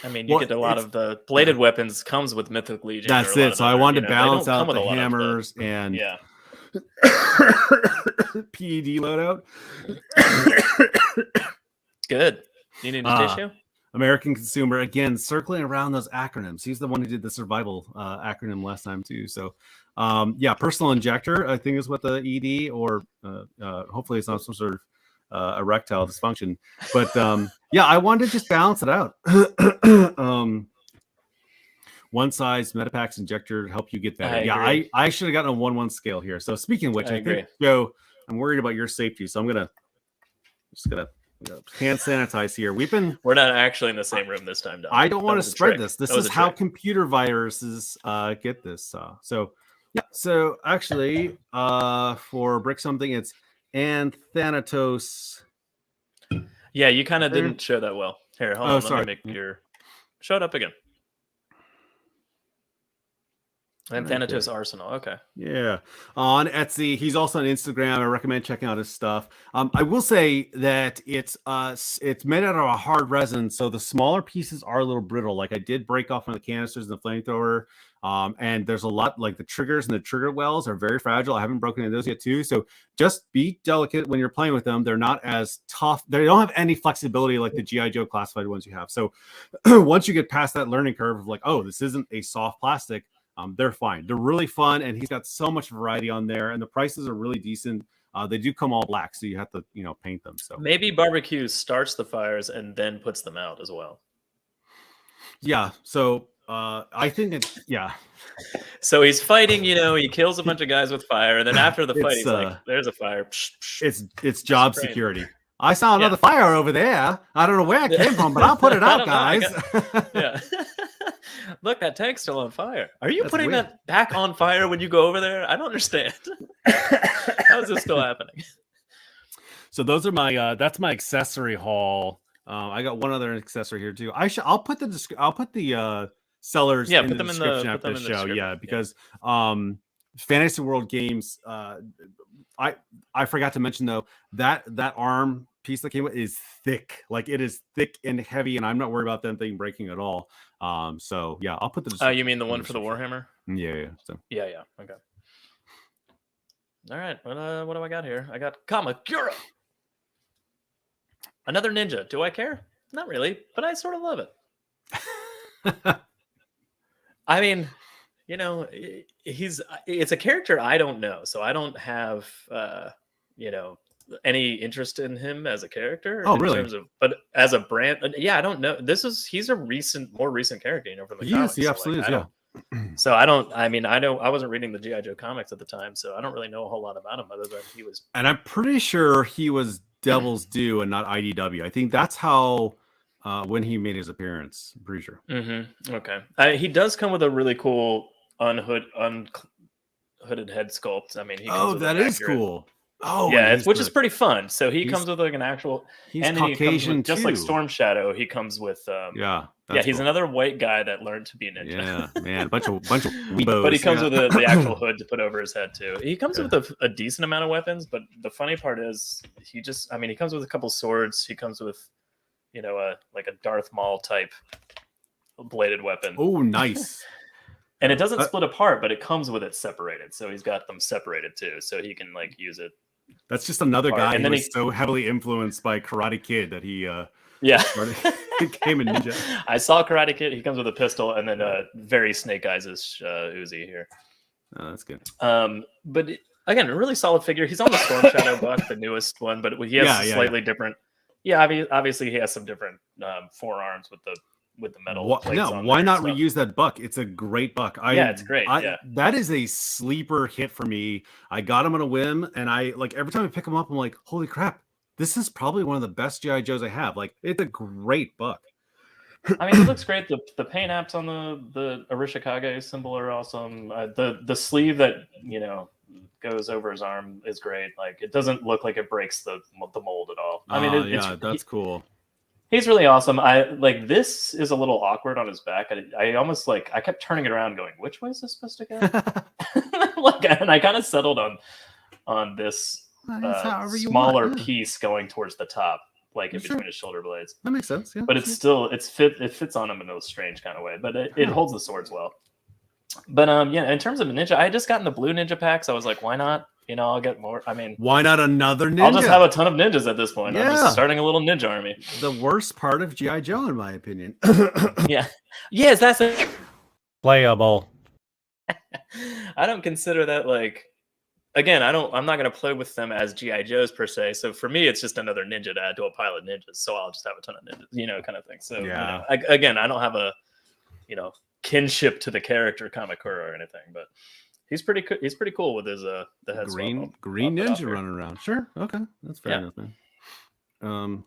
you get a lot of the bladed weapons comes with Mythic Legion. That's it. So I wanted to balance out the hammers and PED loadout. Good. Do you need a tissue? American Consumer, again, circling around those acronyms. He's the one who did the survival acronym last time too. So personal injector, I think is what the ED, or hopefully it's not some sort of erectile dysfunction, but I wanted to just balance it out. One size Metapacks injector to help you get better. I should have gotten a 1-1 scale here. So speaking of which, I think, Joe, I'm worried about your safety, so I'm gonna hand sanitize here. We're not actually in the same room this time, Dom. I don't want to spread this. This is how computer viruses get this. So actually, for Brick Something, it's and Thanatos. Yeah, you kind of didn't show that well. Here, hold on. Let me make your... Show it up again. And Thanatos Arsenal. Okay. Yeah. On Etsy. He's also on Instagram. I recommend checking out his stuff. I will say that it's made out of a hard resin, so the smaller pieces are a little brittle. Like I did break off one of the canisters and the flamethrower. And there's a lot, like the triggers and the trigger wells are very fragile. I haven't broken into those yet too. So just be delicate when you're playing with them. They're not as tough. They don't have any flexibility like the G.I. Joe classified ones you have. So once you get past that learning curve of like, oh, this isn't a soft plastic, they're fine. They're really fun, and he's got so much variety on there, and the prices are really decent. They do come all black, so you have to, paint them. So maybe Barbecue starts the fires and then puts them out as well. Yeah. So I think it's So he's fighting. He kills a bunch of guys with fire, and then after the fight, he's like, "There's a fire." It's job security. I saw another fire over there. I don't know where it came from, but I'll put it out, guys. Yeah. Look, that tank's still on fire. Are you putting that back on fire when you go over there? I don't understand. How is this still happening? So those are my that's my accessory haul. I got one other accessory here too. I'll put the sellers in the description after the show. Yeah, because Fantasy World Games. I forgot to mention though that arm piece that came with is thick. Like it is thick and heavy, and I'm not worried about that thing breaking at all. So yeah, I'll put the. You mean the one for the Warhammer? Yeah. So yeah. Okay. All right. What do I got here? I got Kamakura. Another ninja. Do I care? Not really, but I sort of love it. I mean, it's a character I don't know, so I don't have any interest in him as a character. Oh, really? But as a brand, I don't know. He's a more recent character, from the comics. He absolutely is. Yeah. So I wasn't reading the G.I. Joe comics at the time, so I don't really know a whole lot about him other than he was. And I'm pretty sure he was Devil's Due and not IDW. I think that's how when he made his appearance. I'm pretty sure. Mm-hmm. Okay. He does come with a really cool unhooded head sculpt. I mean, that is cool. Oh, yeah, which is pretty fun. So he comes with like an actual. He's Caucasian just like Storm Shadow. He comes with. He's another white guy that learned to be a ninja. Yeah, man, a bunch of weebos. But he comes with the actual hood to put over his head too. He comes with a decent amount of weapons, but the funny part is he comes with a couple swords. He comes with, like a Darth Maul type bladed weapon. Oh, nice. And it doesn't split apart, but it comes with it separated. So he's got them separated too, so he can like use it. That's just another guy who was so heavily influenced by Karate Kid that he became a ninja. I saw Karate Kid. He comes with a pistol and then very Snake Eyes-ish Uzi here. Oh, that's good. But again, a really solid figure. He's on the Storm Shadow buck, the newest one, but he has slightly different. Yeah, obviously he has some different forearms with the metal. Why not reuse that buck? It's a great buck. It's great. That is a sleeper hit for me. I got him on a whim, and I like every time I pick him up, I'm like, holy crap, this is probably one of the best G.I. Joes I have. Like, it's a great buck. I mean, it looks great. The paint apps on the Arishikage symbol are awesome. The sleeve that goes over his arm is great. Like, it doesn't look like it breaks the mold at all. I mean, that's cool. He's really awesome. This is a little awkward on his back. I almost I kept turning it around going, which way is this supposed to go? And I kind of settled on this smaller piece going towards the top, like in between his shoulder blades. That makes sense. Yeah. But it fits on him in a strange kind of way, but it holds the swords well. But in terms of a ninja, I had just gotten the blue ninja packs. I was like, why not? I'll get more. I mean, why not another ninja? I'll just have a ton of ninjas at this point. Yeah. I'm just starting a little ninja army. The worst part of G.I. Joe, in my opinion. Yeah. Yes, that's playable. I don't consider that again, I'm not going to play with them as G.I. Joes per se. So for me, it's just another ninja to add to a pile of ninjas. So I'll just have a ton of ninjas, kind of thing. So again, I don't have a, kinship to the character Kamakura or anything, but he's pretty cool with his the head green ninja running around. Sure, okay, that's fair enough, man.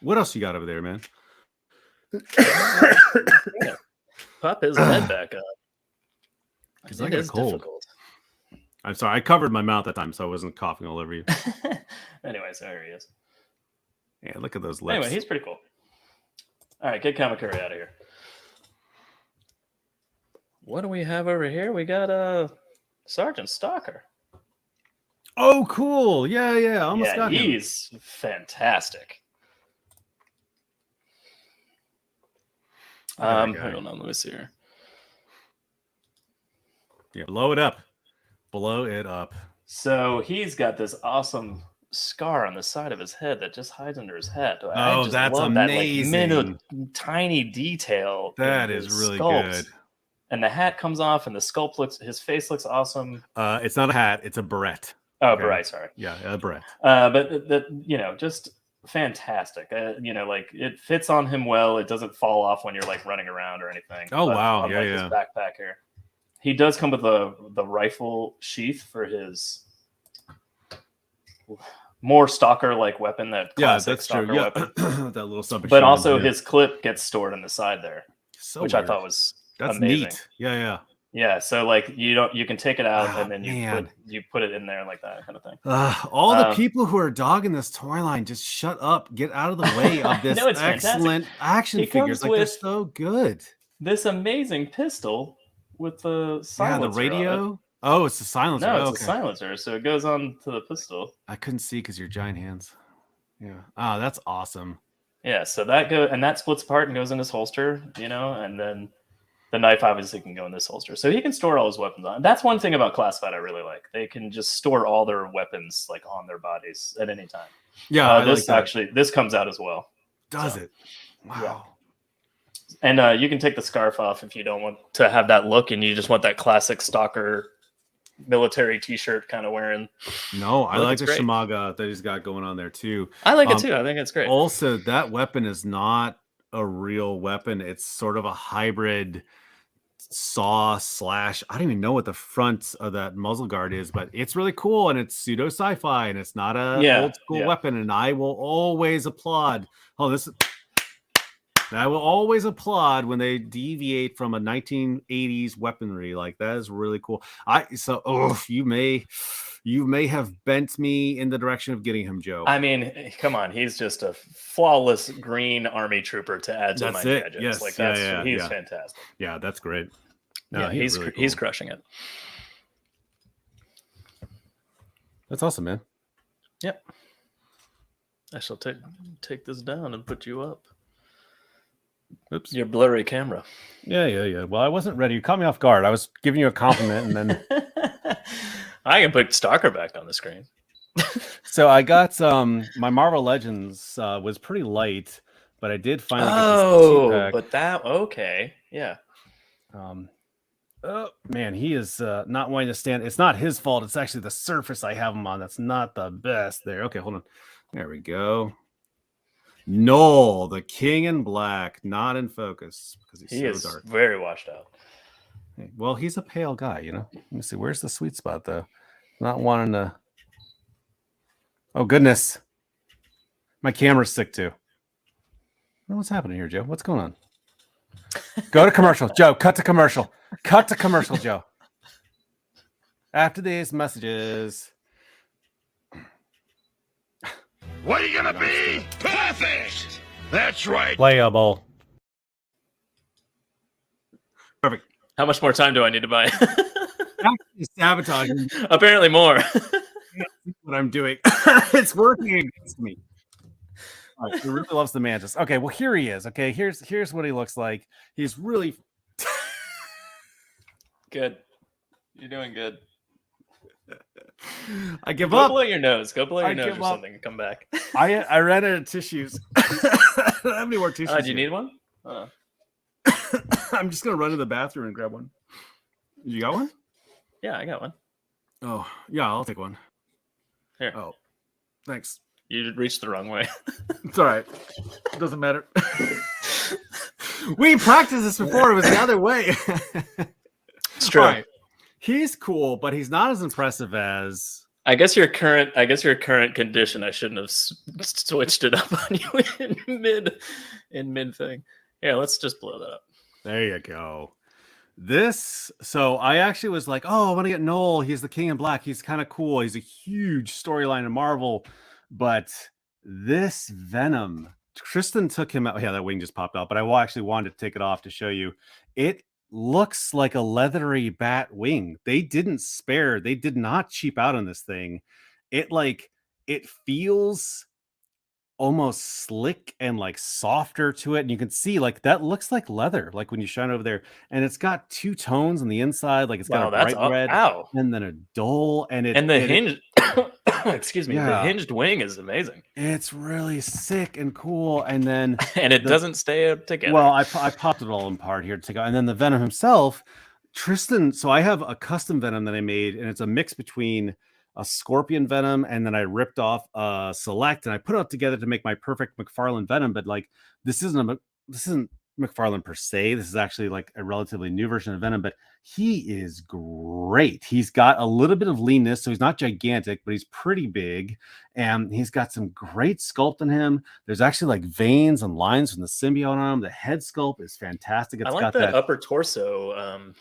What else you got over there, man? Pop his head back up because I got a cold. Difficult. I'm sorry, I covered my mouth that time, so I wasn't coughing all over you. Anyways, there he is. Yeah, look at those lips. Anyway, he's pretty cool. All right, get Kamakura out of here. what do we have over here? We got Sergeant Stalker. Oh, cool. Yeah. Almost got him. He's fantastic. Hold on, let me see here. Yeah, blow it up. Blow it up. So he's got this awesome scar on the side of his head that just hides under his head. I just that's love amazing. That like tiny detail. That is really good. And the hat comes off, and the sculpt his face looks awesome. It's not a hat; it's a beret. Oh, okay. Beret, sorry. Yeah, a beret. But just fantastic. Like it fits on him well. It doesn't fall off when you're like running around or anything. Oh, wow. Yeah. His backpack here. He does come with the rifle sheath for his more stalker-like weapon. That classic stalker weapon. That little submachine. But also his clip gets stored on the side there, which weird. I thought was amazing. Neat. Yeah. Yeah, so like you can take it out and then you put it in there like that kind of thing. All the people who are dogging this toy line, just shut up, get out of the way of this excellent action figures. Like they're so good. This amazing pistol with the silencer. Yeah, the radio. Oh, it's the silencer. No, it's a silencer, so it goes on to the pistol. I couldn't see because your giant hands. Yeah. Oh, that's awesome. Yeah, so that splits apart and goes in his holster, and then the knife obviously can go in this holster. So he can store all his weapons on. That's one thing about Classified I really like. They can just store all their weapons like on their bodies at any time. Yeah, this comes out as well. Does it? Wow. Yeah. And you can take the scarf off if you don't want to have that look and you just want that classic stalker military t-shirt kind of wearing. No, I like the Shamaga that he's got going on there too. I like it too. I think it's great. Also, that weapon is not a real weapon. It's sort of a hybrid saw / I don't even know what the front of that muzzle guard is, but it's really cool and it's pseudo sci-fi and it's not a old school weapon. And I will always applaud. I will always applaud when they deviate from a 1980s weaponry. Like that is really cool. You may have bent me in the direction of getting him, Joe. I mean, come on, he's just a flawless green army trooper to add to my gadgets. Yes. Like he's fantastic. Yeah, that's great. No, he's really cool. He's crushing it. That's awesome, man. Yep. I shall take this down and put you up. Oops. Your blurry camera. Yeah. Well, I wasn't ready. You caught me off guard. I was giving you a compliment and then I can put Stalker back on the screen. So I got my Marvel Legends was pretty light, but I did finally get this okay. Yeah. Oh man, he is not wanting to stand. It's not his fault. It's actually the surface I have him on. That's not the best there. Okay, hold on. There we go. Noel, the King in Black, not in focus because he's so dark. Very washed out. Well, he's a pale guy, Let me see. Where's the sweet spot, though? Not wanting to. Oh, goodness. My camera's sick, too. What's happening here, Joe? What's going on? Go to commercial. Joe, cut to commercial. Cut to commercial, Joe. After these messages. What are you gonna be? Perfect! That's right. Playable. Perfect. How much more time do I need to buy? Actually sabotaging. Apparently more. What I'm doing. It's working against me. All right, he really loves the Mantis. Okay, well here he is. Okay, here's what he looks like. He's really good. You're doing good. I give Go up. Blow your nose. Go blow your nose or something and come back. I ran out of tissues. I don't have any more tissues. Do you need one? I'm just gonna run to the bathroom and grab one. You got one? Yeah, I got one. Oh, yeah, I'll take one. Here. Oh, thanks. You reached the wrong way. It's all right. Doesn't matter. We practiced this before. It was the other way. It's true. Right. He's cool, but he's not as impressive as. I guess your current condition. I shouldn't have switched it up on you in mid thing. Yeah, let's just blow that up. There you go. So I actually was like, oh, I want to get Noel. He's the King in Black. He's kind of cool. He's a huge storyline in Marvel. But this Venom, Tristan took him out. Yeah, that wing just popped out. But I actually wanted to take it off to show you. It looks like a leathery bat wing. They did not cheap out on this thing. It feels almost slick and like softer to it, and you can see like that looks like leather, like when you shine over there, and it's got two tones on the inside, like it's got a bright red and then a dull, and the hinge excuse me, the hinged wing is amazing. It's really sick and cool, and then and it doesn't stay up together. Well, I popped it all apart here to go, and then the Venom himself, Tristan. So I have a custom Venom that I made, and it's a mix between a Scorpion Venom, and then I ripped off a Select, and I put it together to make my perfect McFarlane Venom. But like, this isn't McFarlane per se. This is actually like a relatively new version of Venom, but he is great. He's got a little bit of leanness, so he's not gigantic, but he's pretty big, and he's got some great sculpt in him. There's actually like veins and lines from the symbiote on him. The head sculpt is fantastic. I like that upper torso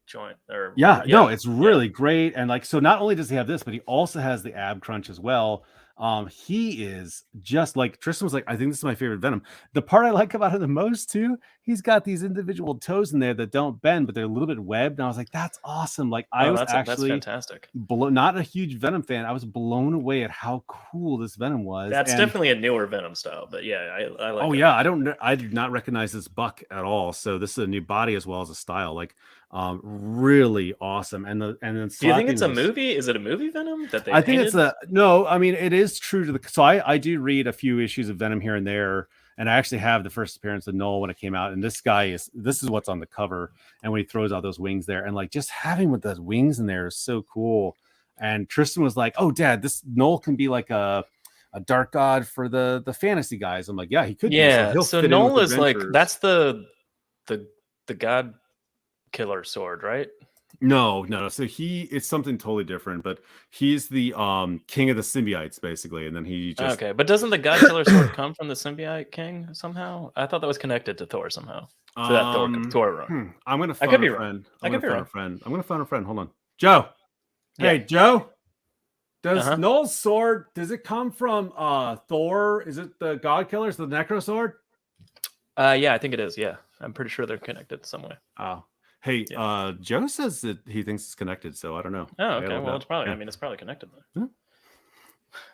joint. It's really great. And like, so not only does he have this, but he also has the ab crunch as well. He is just like Tristan was like, I think this is my favorite Venom. The part I like about him the most too, he's got these individual toes in there that don't bend, but they're a little bit webbed. And I was like, that's awesome. Like that's fantastic. Not a huge Venom fan. I was blown away at how cool this Venom was. That's definitely a newer Venom style, but yeah, I like. Oh yeah, I do not recognize this buck at all. So this is a new body as well as a style. Like, really awesome. And then do you think it's a movie? Is it a movie Venom that they? I think it's no. I mean, it is true to the. So I do read a few issues of Venom here and there, and I actually have the first appearance of Null when it came out. And this is what's on the cover. And when he throws out those wings there, and like just having with those wings in there is so cool. And Tristan was like, "Oh, Dad, this Null can be like a dark god for the fantasy guys." I'm like, "Yeah, he could." Yeah. So Null is like that's the god killer sword, right? No. So it's something totally different, but he's the king of the symbiotes basically, and then he just okay. But doesn't the god killer sword come from the symbiote king somehow? I thought that was connected to Thor somehow. To that Thor run. I'm gonna phone a friend. I'm gonna phone a friend. Hold on, Joe. Hey, Joe. Does Null's sword does it come from Thor? Is it the god killer? Is it the Necro sword? Yeah, I think it is. Yeah, I'm pretty sure they're connected some way. Oh. Hey, Joe says that he thinks it's connected, so I don't know. Oh, okay. Well, it's probably. Yeah. I mean, it's probably connected then.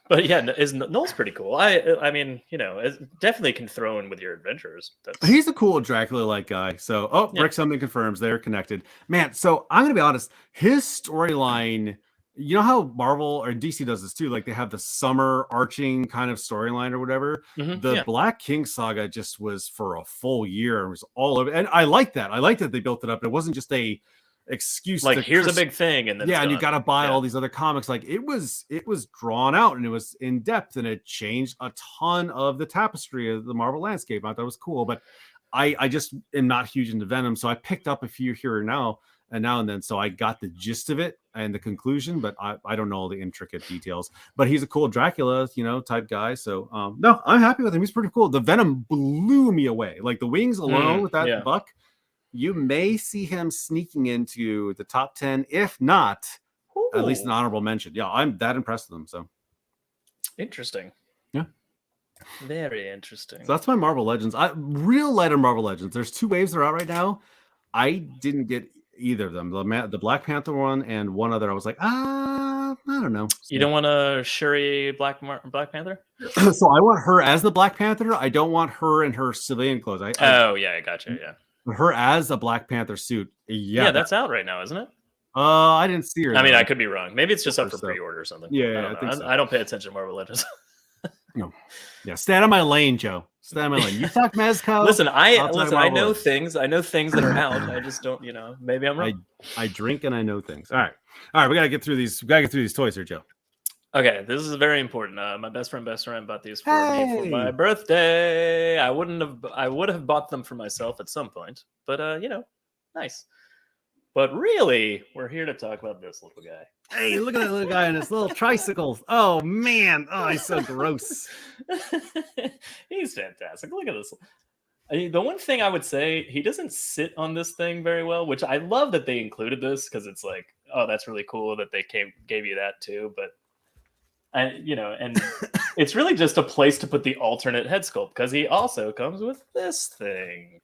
But yeah, Null's pretty cool. I mean, it definitely can throw in with your adventures. He's a cool Dracula-like guy. So, Rick something confirms they're connected. Man, so I'm gonna be honest. His storyline. You know how Marvel or DC does this too? Like they have the summer arching kind of storyline or whatever. The Black King saga just was for a full year and was all over. And I like that. I like that they built it up. It wasn't just a excuse. Like here's a big thing, and then and you got to buy all these other comics. Like it was drawn out and it was in depth and it changed a ton of the tapestry of the Marvel landscape. I thought it was cool, but I just am not huge into Venom, so I picked up a few here now and then. So I got the gist of it and the conclusion, but I don't know all the intricate details. But he's a cool Dracula, type guy. So no, I'm happy with him. He's pretty cool. The Venom blew me away. Like the wings alone with that buck, you may see him sneaking into the top 10, if not at least an honorable mention. Yeah, I'm that impressed with him. So interesting. Yeah. Very interesting. So that's my Marvel Legends. Real light on Marvel Legends. There's 2 waves that are out right now. I didn't get either of them. The Black Panther one and one other. I was like, I don't know. You don't want a Shuri Black Panther? So I want her as the Black Panther. I don't want her in her civilian clothes. I gotcha. Yeah. Her as a Black Panther suit. Yeah, that's out right now, isn't it? I didn't see her. I mean, I could be wrong. Maybe it's just up for pre-order or something. Yeah, I think so. I don't pay attention to Marvel Legends. No. Yeah, stay out of my lane, Joe. Stay out of my lane. You talk Mezco. Listen, I know things. I know things that are out. I just don't, maybe I'm wrong. I drink and I know things. All right. We gotta get through these. We gotta get through these toys here, Joe. Okay, this is very important. My best friend bought these for me for my birthday. I would have bought them for myself at some point, but nice. But really, we're here to talk about this little guy. Hey, look at that little guy on his little tricycle. Oh man, he's so gross. He's fantastic. Look at this. The one thing I would say, he doesn't sit on this thing very well, which I love that they included this because it's like, oh, that's really cool that they gave you that too. But and it's really just a place to put the alternate head sculpt because he also comes with this thing.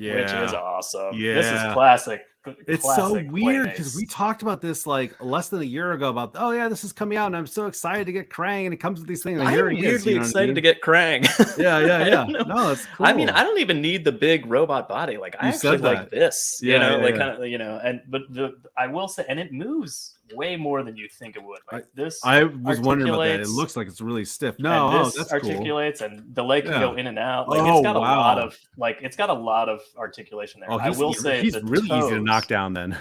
which is awesome. Yeah. This is classic. It's so weird because we talked about this like less than a year ago about, oh yeah, this is coming out and I'm so excited to get Krang, and it comes with these things. I'm weirdly excited to get Krang. Yeah. No, it's cool. I mean, I don't even need the big robot body. Like I actually like this, you know, kind of, you know, but I will say, and it moves way more than you think it would. Like this, I was wondering about that. It looks like it's really stiff. No, this that's articulates, cool. And the leg can go in and out. Like it's got a lot of it's got a lot of articulation there. I will say he's really easy to knock down then.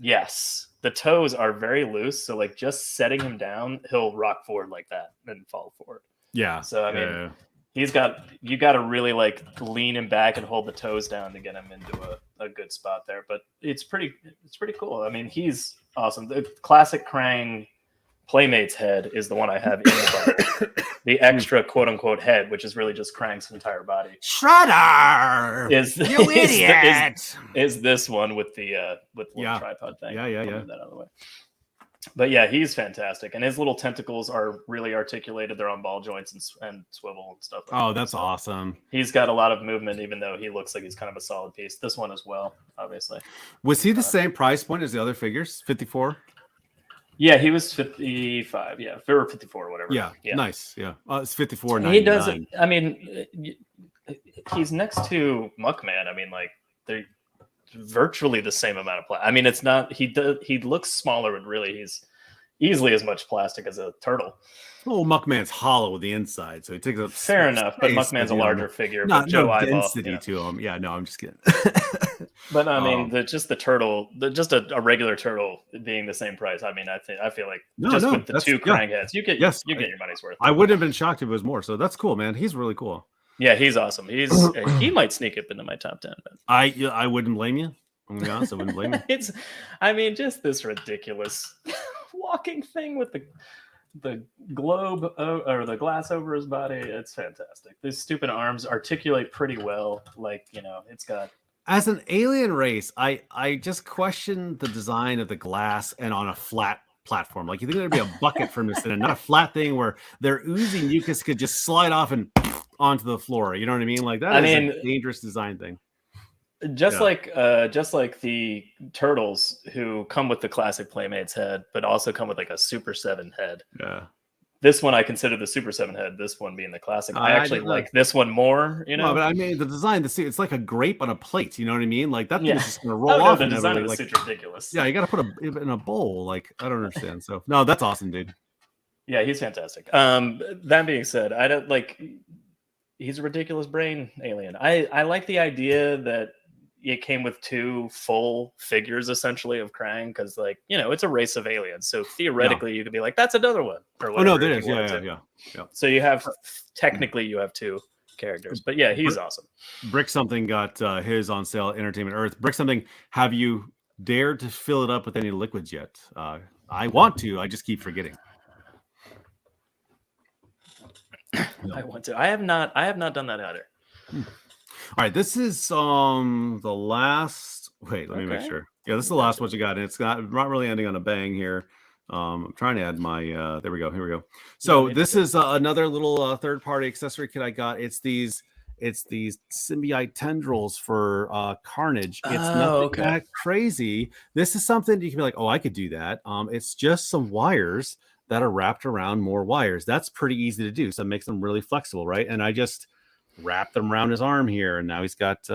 Yes, the toes are very loose, so like just setting him down, he'll rock forward like that and fall forward. Yeah. So I mean, you got to really like lean him back and hold the toes down to get him into a good spot there. But it's pretty cool. I mean, he's awesome. The classic Krang Playmates head is the one I have in the bundle. The extra quote unquote head, which is really just Krang's entire body. Shredder you idiot! Is this one with the little tripod thing? Yeah. That out of the way. But yeah, he's fantastic, and his little tentacles are really articulated. They're on ball joints and swivel and stuff. Like that's awesome. He's got a lot of movement, even though he looks like he's kind of a solid piece. This one as well, obviously. Was he the same price point as the other figures? 54. Yeah, he was 55. Yeah, or 54 or whatever. Yeah. Nice. Yeah, it's 54. He doesn't. I mean, he's next to Muckman. I mean, like they're virtually the same amount of plastic. I mean, it's not. He looks smaller, but really he's easily as much plastic as a turtle. Well, Muckman's hollow with the inside, so he takes up fair enough. But Muckman's a larger figure. Not no density to him. Yeah, no, I'm just kidding. But I mean, the turtle, just a regular turtle being the same price. I mean, I feel like with the two Krang heads, you get your money's worth. I wouldn't have been shocked if it was more. So that's cool, man. He's really cool. Yeah, he's awesome. He might sneak up into my top 10. But I wouldn't blame you. I'm gonna be honest, I wouldn't blame you. Just this ridiculous walking thing with the globe or the glass over his body. It's fantastic. These stupid arms articulate pretty well. Like, you know, it's got. As an alien race, I just question the design of the glass and on a flat platform. Like, you think there'd be a bucket from this and not a flat thing where their oozy mucus could just slide off and onto the floor. You know what I mean? Like that is a dangerous design thing. Just like the turtles who come with the classic Playmates head, but also come with like a Super 7 head. Yeah. This one I consider the Super 7 head. This one being the classic. I actually like this one more. You know, no, but I mean the design. It's like a grape on a plate. You know what I mean? Like that thing is just gonna roll off. The design of the suit's ridiculous. Yeah, you got to put it in a bowl. Like I don't understand. So no, that's awesome, dude. Yeah, he's fantastic. That being said, I don't like. He's a ridiculous brain alien. I like the idea that it came with two full figures essentially of Krang, because like, you know, it's a race of aliens, so theoretically you could be like, that's another one or whatever. Oh no, there is. Yeah. So you have technically you have two characters, but yeah, he's awesome. Brick Something got his on sale at Entertainment Earth. Brick Something, have you dared to fill it up with any liquids yet? I want to, I just keep forgetting. I want to. I have not done that either. All right, this is the last. Wait, let me make sure. Yeah, this is the last one you got, and it's not really ending on a bang here. I'm trying to add my. There we go. Here we go. So this is another little third-party accessory kit I got. It's these symbiote tendrils for Carnage. It's nothing that crazy. This is something you can be like, oh, I could do that. It's just some wires that are wrapped around more wires. That's pretty easy to do. So it makes them really flexible, right? And I just wrapped them around his arm here, and now he's got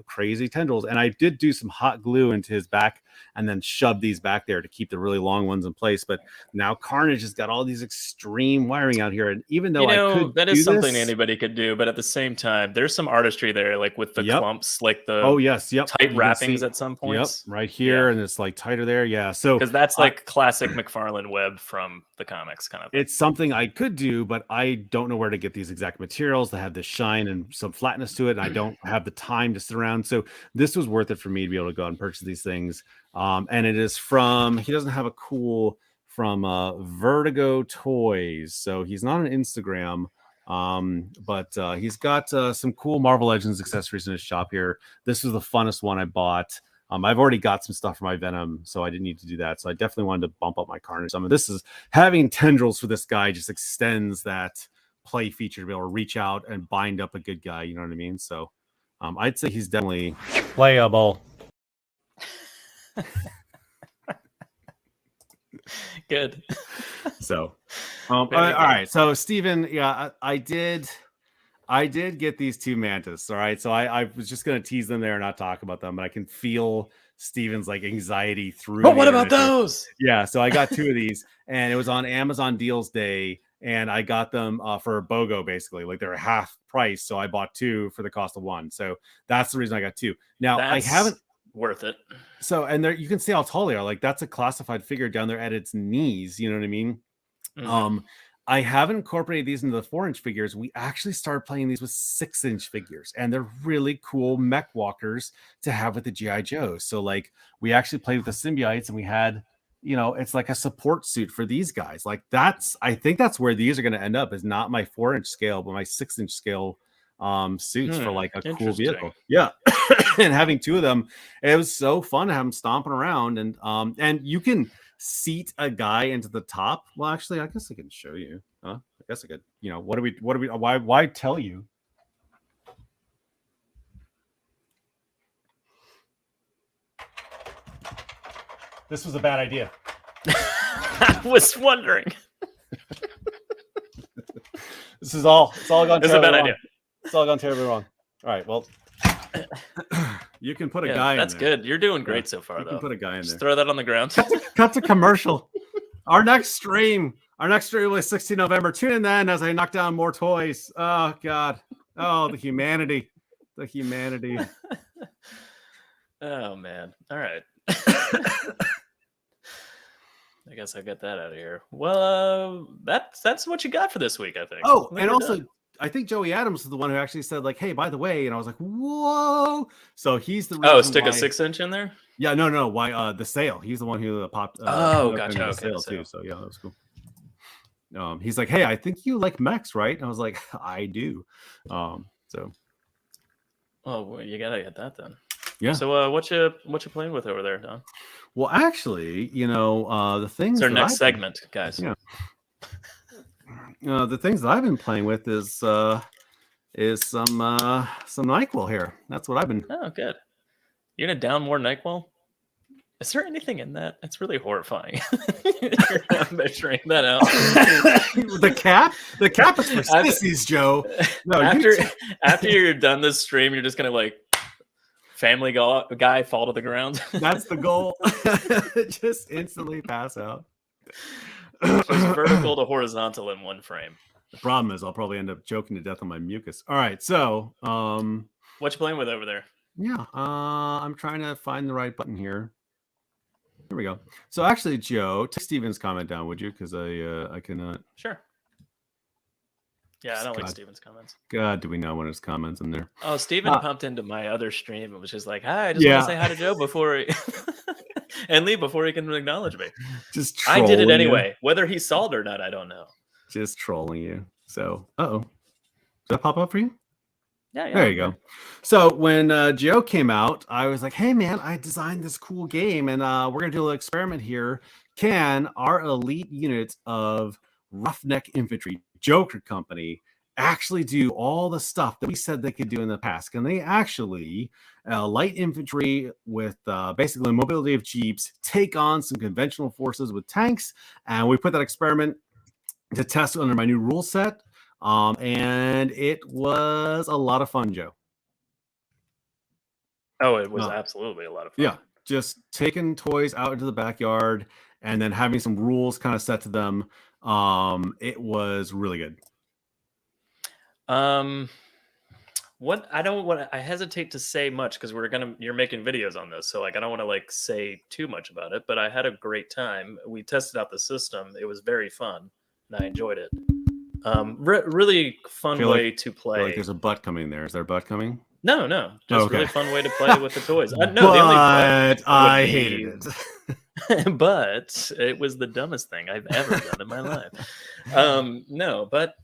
crazy tendrils. And I did do some hot glue into his back and then shove these back there to keep the really long ones in place. But now Carnage has got all these extreme wiring out here, and even though that is something anybody could do, but at the same time there's some artistry there, like with the clumps, like the tight wrappings at some points right here, and it's like tighter there, so because that's like classic McFarlane web from the comics kind of thing. It's something I could do, but I don't know where to get these exact materials that have the shine and some flatness to it, and I don't have the time to sit around. So this was worth it for me to be able to go out and purchase these things. And it is from, he doesn't have a cool, from Vertigo Toys, so he's not on Instagram, but he's got some cool Marvel Legends accessories in his shop here. This was the funnest one I bought. I've already got some stuff for my Venom, so I didn't need to do that. So I definitely wanted to bump up my Carnage. This is having tendrils for this guy just extends that play feature to be able to reach out and bind up a good guy. You know what I mean? So I'd say he's definitely playable. Good. So, all right. So, Steven, yeah, I did get these two mantis. All right. So I was just gonna tease them there and not talk about them, but I can feel Steven's like anxiety through. But what about those? Yeah. So I got two of these, and it was on Amazon Deals Day, and I got them for a BOGO, basically. Like they were half price, so I bought two for the cost of one. So that's the reason I got two. Now I haven't worth it. So, and there you can see how tall they are. Like that's a classified figure down there at its knees. You know what I mean? Mm-hmm. I haven't incorporated these into the 4-inch figures. We actually started playing these with 6-inch figures, and they're really cool mech walkers to have with the GI Joes. So, like, we actually played with the symbiotes, and we had, it's like a support suit for these guys. Like, I think that's where these are going to end up. Is not my 4-inch scale, but my 6-inch scale suits for like a cool vehicle. Yeah, and having two of them, it was so fun to have them stomping around, and you can seat a guy into the top. Well, actually, I guess I can show you. I guess I could. Why tell you? This was a bad idea. I was wondering. It's all gone. It's a bad idea. It's all gone terribly wrong. All right, well, you can put a guy in there. That's good. You're doing great so far, though. You can put a guy in Just there. Throw that on the ground. Cut to commercial. Our next stream will be 16 November. Tune in then as I knock down more toys. Oh, God. Oh, the humanity. The humanity. Oh, man. All right. I guess I got that out of here. Well, that's what you got for this week, I think. Oh, and also, I think Joey Adams is the one who actually said, like, hey, by the way, and I was like, whoa. So he's the reason stick a 6-inch in there? Yeah, no. Why the sale? He's the one who popped. Gotcha. The sale too. So yeah, that was cool. He's like, hey, I think you like mechs, right? And I was like, I do. So. Oh, well, you gotta get that then. Yeah. So, what you playing with over there, Don? Well, actually, the things. It's our next segment, guys. Yeah. The things that I've been playing with is some NyQuil here. That's what I've been. Oh, good. You're gonna down more NyQuil? Is there anything in that? It's really horrifying. You're not measuring that out. The cap is for sissies, Joe. No, after you're done this stream, you're just gonna like Family Guy fall to the ground. That's the goal. Just instantly pass out. Just vertical to horizontal in one frame. The problem is I'll probably end up choking to death on my mucus. All right, so what you playing with over there? Yeah, I'm trying to find the right button here. Here we go. So actually, Joe, take Steven's comment down, would you? Because I cannot. Sure. Yeah, I don't like Steven's comments. God, do we know when his comments in there? Oh, Steven pumped into my other stream. It was just like, hi, I just want to say hi to Joe before he... and leave before he can acknowledge me. Just I did it anyway. Whether he saw it or not, I don't know. Just trolling you. So, did that pop up for you? Yeah. There you go. So when Joe came out, I was like, hey, man, I designed this cool game, and we're going to do a little experiment here. Can our elite unit of Roughneck Infantry, Joker Company, actually do all the stuff that we said they could do in the past? Can they actually, light infantry with basically mobility of jeeps, take on some conventional forces with tanks? And we put that experiment to test under my new rule set. And it was a lot of fun, Joe. Oh, it was absolutely a lot of fun. Yeah, just taking toys out into the backyard and then having some rules kind of set to them. It was really good. I hesitate to say much because you're making videos on this, so like I don't want to like say too much about it, but I had a great time. We tested out the system. It was very fun and I enjoyed it. Really fun way to play. Like there's a butt coming there. Is there a butt coming? No. Just really fun way to play with the toys. I hated it. But it was the dumbest thing I've ever done in my life. No, but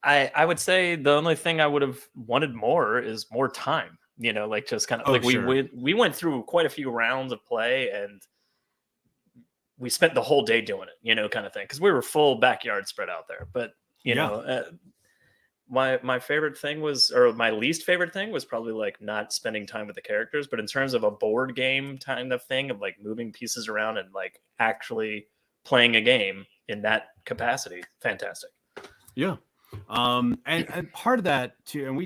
I would say the only thing I would have wanted more is more time. Like just kind of we went through quite a few rounds of play and we spent the whole day doing it, kind of thing. Because we were full backyard spread out there. But, my favorite thing was, or my least favorite thing was probably like not spending time with the characters. But in terms of a board game kind of thing of like moving pieces around and like actually playing a game in that capacity, fantastic. Yeah. And part of that too, and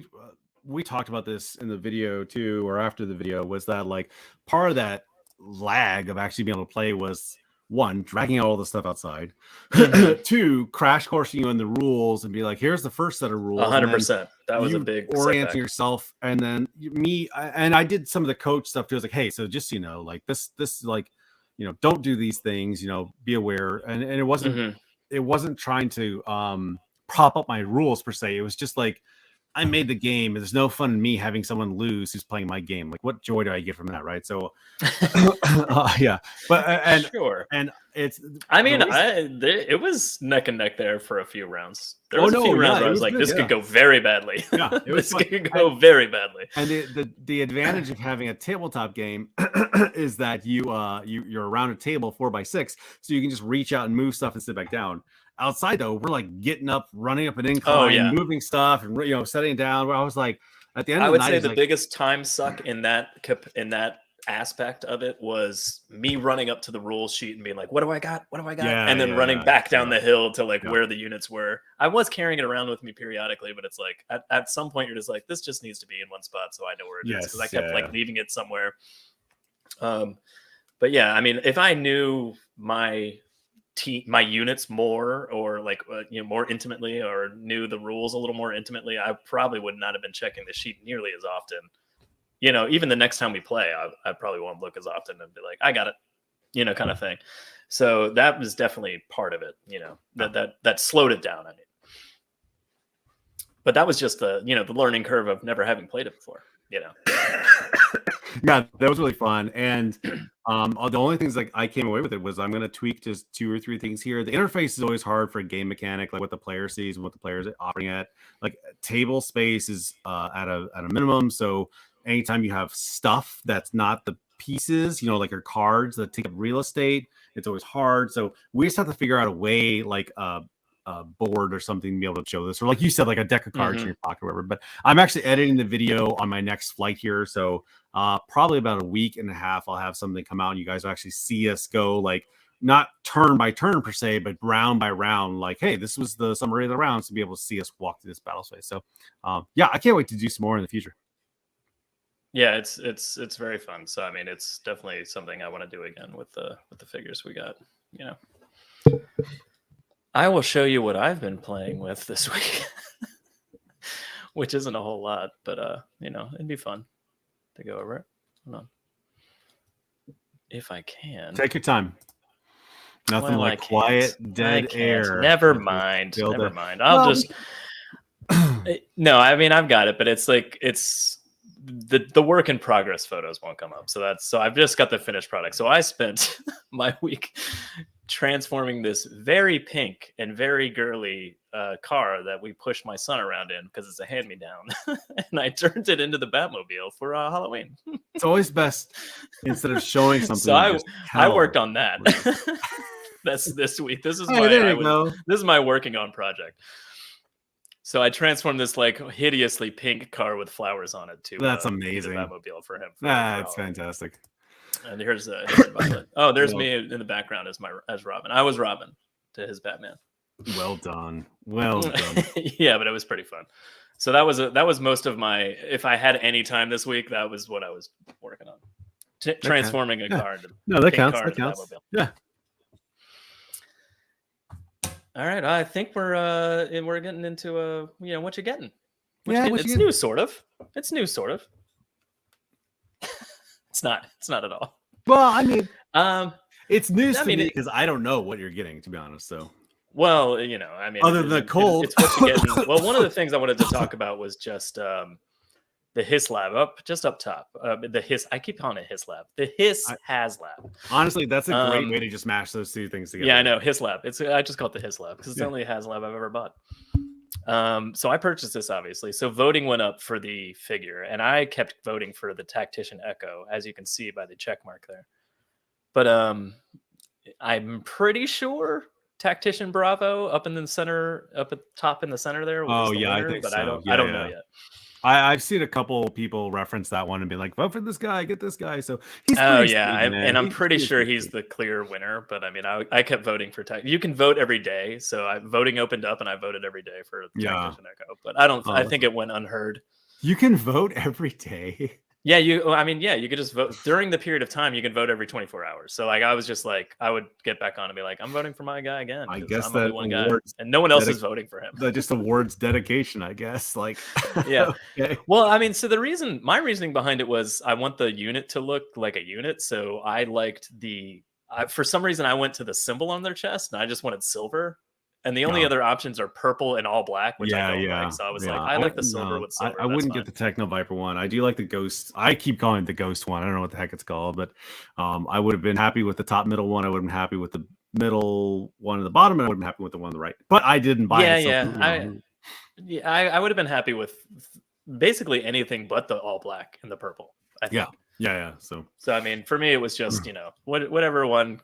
we talked about this in the video too, or after the video, was that like part of that lag of actually being able to play was, one, dragging out all the stuff outside, two, crash coursing you in the rules and be like, here's the first set of rules. 100%. That was a big orienting setback. yourself. And then I did some of the coach stuff too. I was like, hey, so just, you know, like this like, you know, don't do these things, you know, be aware. And it wasn't, it wasn't trying to prop up my rules per se. It was just like, I made the game. There's no fun in me having someone lose who's playing my game. Like, what joy do I get from that, right? So, yeah. But and sure, and it's. I mean, it was neck and neck there for a few rounds. There was a few rounds where I was like, this could go very badly. Yeah, this could go very badly. And the advantage of having a tabletop game is that you're around a table 4x6, so you can just reach out and move stuff and sit back down. Outside though, we're like getting up, running up an incline, moving stuff, and setting it down. Where I was like, at the end of the night, I would say the biggest time suck in that aspect of it was me running up to the rule sheet and being like, what do I got? Yeah, and then running back down the hill to like where the units were. I was carrying it around with me periodically, but it's like at some point you're just like, this just needs to be in one spot so I know where it is, because I kept like leaving it somewhere. But yeah, I mean, if I knew my units more, or like more intimately, or knew the rules a little more intimately, I probably would not have been checking the sheet nearly as often. Even the next time we play, I probably won't look as often and be like, I got it, kind of thing. So that was definitely part of it, that slowed it down. I mean, but that was just the learning curve of never having played it before. Yeah, that was really fun. And the only things like I came away with it was, I'm going to tweak just 2 or 3 things here. The interface is always hard for a game mechanic, like what the player sees and what the player is operating at. Like table space is at a minimum. So anytime you have stuff that's not the pieces, like your cards that take up real estate, it's always hard. So we just have to figure out a way, like board or something, to be able to show this, or like you said, like a deck of cards in your pocket or whatever. But I'm actually editing the video on my next flight here, so probably about a week and a half I'll have something come out and you guys will actually see us go, like, not turn by turn per se, but round by round, like, hey, this was the summary of the rounds, to be able to see us walk through this battle space. So yeah, I can't wait to do some more in the future. Yeah, it's very fun. So I mean, it's definitely something I want to do again with the figures we got. I will show you what I've been playing with this week, which isn't a whole lot, but it'd be fun to go over it. Hold on, if I can. Take your time. Nothing like quiet, dead air. Never mind. I'll just. No, I mean, I've got it, but it's like the work in progress photos won't come up. So I've just got the finished product. So I spent my week transforming this very pink and very girly car that we push my son around in because it's a hand-me-down. And I turned it into the Batmobile for Halloween. It's always best instead of showing something. So I worked on that. That's this week. This is this is my working on project. So I transformed this like hideously pink car with flowers on it too. That's amazing. Batmobile for him. That's fantastic. And here's oh, there's me in the background as Robin. I was Robin to his Batman. Well done. Well done. Yeah, but it was pretty fun. So that was most of my. If I had any time this week, that was what I was working on. Transforming a car into that counts. That counts. Batmobile. Yeah. All right, I think we're getting into what you getting. It's new, sort of. It's new, sort of. It's not at all. Well, I mean, it's news to me because I don't know what you're getting, to be honest. So, well, I mean, other than the cold, it's what you're getting. Well, one of the things I wanted to talk about was just the Hiss Lab up top. The Hiss, I keep calling it Hiss Lab. The Hiss Has Lab. Honestly, that's a great way to just mash those two things together. Yeah, I know, Hiss Lab. I just call it the Hiss Lab because it's the only Has Lab I've ever bought. So I purchased this, obviously. So voting went up for the figure, and I kept voting for the Tactician Echo, as you can see by the check mark there. But I'm pretty sure Tactician Bravo up in the center, up at top in the center there. Oh the yeah, winner, I think but so. I don't know yet. I've seen a couple people reference that one and be like, vote for this guy, get this guy. So he's and I'm pretty sure he's the clear winner. But I mean, I kept voting for You can vote every day, so voting opened up, and I voted every day for Tactician Echo. But I don't. I think it went unheard. You can vote every day. Yeah, you could just vote during the period of time. You can vote every 24 hours. So like, I was just like, I would get back on and be like, I'm voting for my guy again. I guess I'm that one guy, and no one else is voting for him. That just awards dedication, I guess. Like, yeah. Okay. Well, I mean, so my reasoning behind it was I want the unit to look like a unit. So I liked for some reason I went to the symbol on their chest, and I just wanted silver. And the only other options are purple and all black, which I don't like. So I was like, I like the silver with silver. I wouldn't get the Techno Viper one. I do like the Ghost. I keep calling it the Ghost one. I don't know what the heck it's called, but I would have been happy with the top middle one. I would have been happy with the middle one at the bottom, and I would have been happy with the one on the right. But I didn't buy it. I would have been happy with basically anything but the all black and the purple. I think. Yeah. So I mean, for me, it was just whatever the one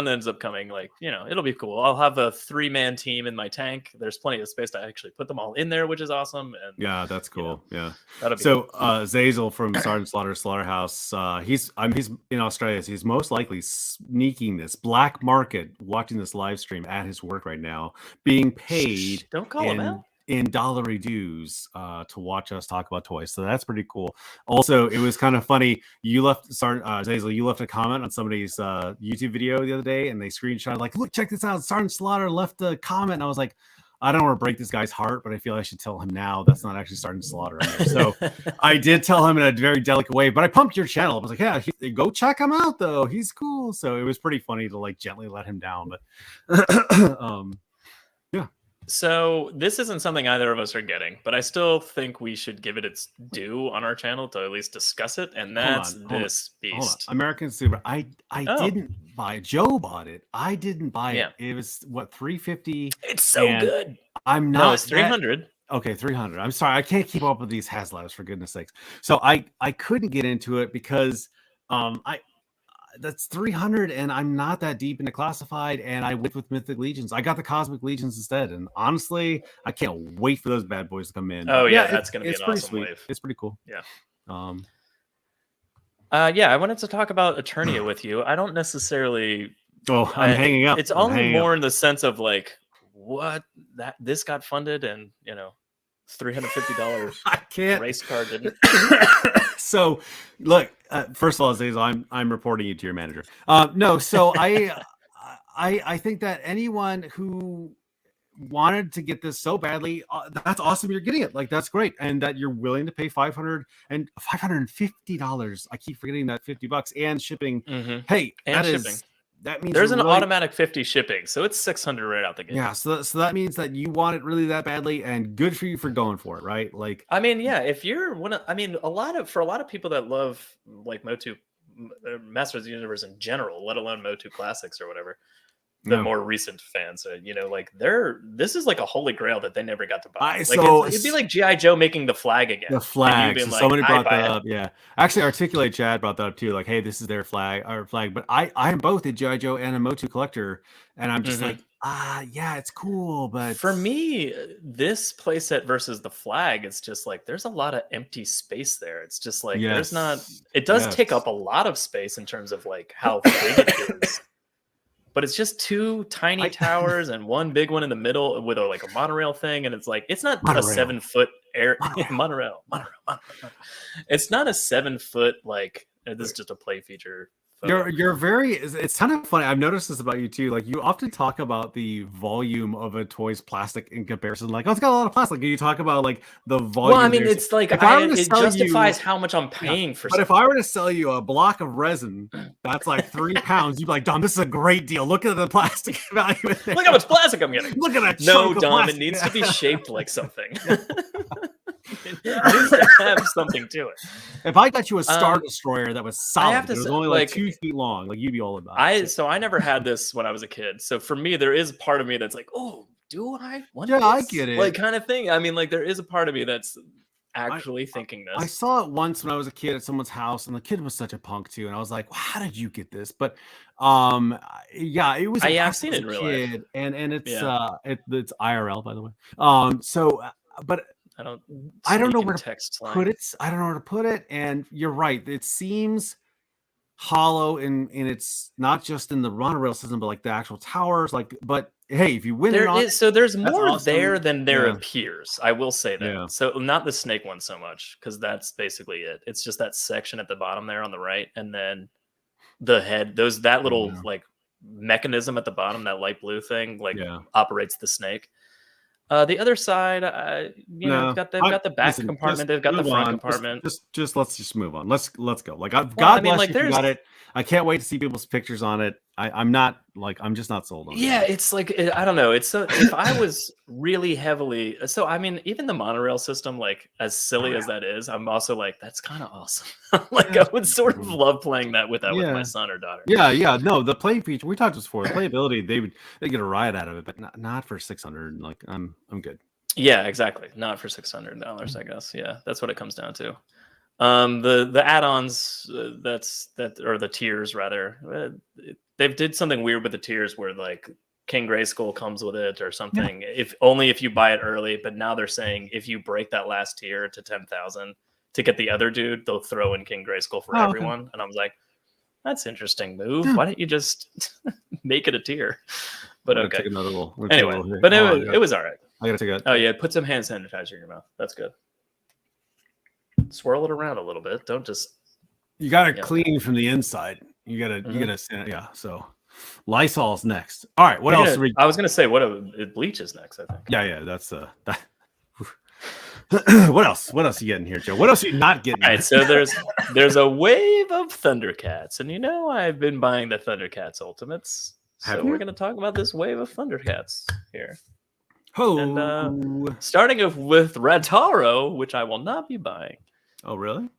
that ends up coming, like it'll be cool. I'll have a 3-man team in my tank. There's plenty of space to actually put them all in there, which is awesome. And yeah, that's cool. That'll be so cool. Zazel from Sergeant Slaughter Slaughterhouse. He's in Australia. So he's most likely sneaking this black market, watching this live stream at his work right now, being paid. Don't call him out. In dollary dues to watch us talk about toys. So that's pretty cool. Also, it was kind of funny. You left, Zazel, you left a comment on somebody's YouTube video the other day, and they screenshot like, look, check this out. Sergeant Slaughter left a comment. And I was like, I don't want to break this guy's heart, but I feel I should tell him now that's not actually Sergeant Slaughter. So I did tell him in a very delicate way, but I pumped your channel. I was like, yeah, go check him out though. He's cool. So it was pretty funny to like gently let him down, but yeah. So this isn't something either of us are getting, but I still think we should give it its due on our channel to at least discuss it. And that's this beast. American Super. I didn't buy it. Joe bought it. I didn't buy it. It was what, $350? It's so good. I'm not. No, it's $300. Okay, $300. I'm sorry. I can't keep up with these HasLabs, for goodness sakes. So I couldn't get into it because that's $300, and I'm not that deep into classified, and I went with Mythic Legions. I got the Cosmic Legions instead, and honestly, I can't wait for those bad boys to come in. Oh yeah, that's gonna be an awesome wave. It's pretty cool. Yeah. I wanted to talk about Eternia with you. I don't necessarily. Oh, I'm hanging up. It's only more in the sense of like this got funded, and $350 I can't race car didn't. So look, first of all, Zazel, I'm reporting you to your manager. No, so I think that anyone who wanted to get this so badly, that's awesome. You're getting it. Like, that's great. And that you're willing to pay $550. I keep forgetting that $50 and shipping. Mm-hmm. Hey, and shipping. That means there's an automatic 50 shipping, so it's $600 right out the gate. Yeah, so that means that you want it really that badly, and good for you for going for it, right? Like, I mean, yeah, if you're for a lot of people that love like Motu, Masters of the Universe in general, let alone Motu Classics or whatever, the more recent fans, like this is like a holy grail that they never got to buy. It'd be like G.I. Joe making the flag again. The flag. So somebody brought that up. Yeah, actually, Articulate Chad brought that up too. Like, hey, this is their flag, our flag. But I am both a G.I. Joe and a Motu collector, and I'm just like, yeah, it's cool. But for me, this playset versus the flag, it's just like there's a lot of empty space there. It's just like there's not. It does take up a lot of space in terms of like how big it is. But it's just two tiny towers and one big one in the middle with a monorail thing, and it's like it's not a 7-foot air monorail. It's not a 7-foot like this is just a play feature. You're very. It's kind of funny. I've noticed this about you too. Like, you often talk about the volume of a toy's plastic in comparison. Like, oh, it's got a lot of plastic. You talk about like the volume. Well, I mean, it's like it justifies how much I'm paying for. But if I were to sell you a block of resin that's like 3 pounds, you'd be like, Dom, this is a great deal. Look at the plastic value. Look how much plastic I'm getting. Look at that. No, Dom, it needs to be shaped like something. It needs to have something to it. If I got you a Star Destroyer that was solid, it was only like 2 feet long, like, you'd be all about it. So I never had this when I was a kid. So for me, there is part of me that's like, oh, do I want I get it. Like, kind of thing. I mean, like, there is a part of me that's actually thinking this. I saw it once when I was a kid at someone's house, and the kid was such a punk too. And I was like, well, "How did you get this?" But yeah, it was. I've seen it in real life, and it's it's IRL, by the way. But I don't know where to put it. I don't know where to put it. And you're right. It seems hollow and it's not just in the monorail system, but like the actual towers. Like, but hey, if you win there's more there than there appears. I will say that. Yeah. So not the snake one so much, because that's basically it. It's just that section at the bottom there on the right, and then the head. That little like mechanism at the bottom, that light blue thing, operates the snake. The other side, they've got the back compartment, they've got the front compartment. Let's just move on. Let's go. Like, God bless you, got it. I can't wait to see people's pictures on it. I'm just not sold on it. Yeah, it's like, I don't know. It's so, if I was really heavily, so I mean, even the monorail system, like as silly as that is, I'm also like, that's kind of awesome. Like, I would sort of love playing that with my son or daughter. Yeah. No, the play feature, we talked before, the playability, they get a riot out of it, but not for 600. Like, I'm good. Yeah, exactly. Not for $600, I guess. Yeah, that's what it comes down to. The add-ons, or the tiers rather, they did something weird with the tiers where like King Grayskull comes with it or something. If you buy it early, but now they're saying if you break that last tier to 10,000 to get the other dude, they'll throw in King Grayskull for everyone. Okay. And I was like, that's interesting move. Why don't you just make it a tier? But okay. Take another little, anyway, but it was all right. I gotta take it. Oh yeah, put some hand sanitizer in your mouth. That's good. Swirl it around a little bit. Don't just. You gotta clean from the inside. You gotta. So, Lysol's next. All right. What else? I was gonna say bleach is next. I think. Yeah. That's that. What else? What else you getting here, Joe? What else are you not getting? All right. So there's a wave of Thundercats, and I've been buying the Thundercats Ultimates. So we're gonna talk about this wave of Thundercats here. Oh. And starting with Rataro, which I will not be buying. Oh, really?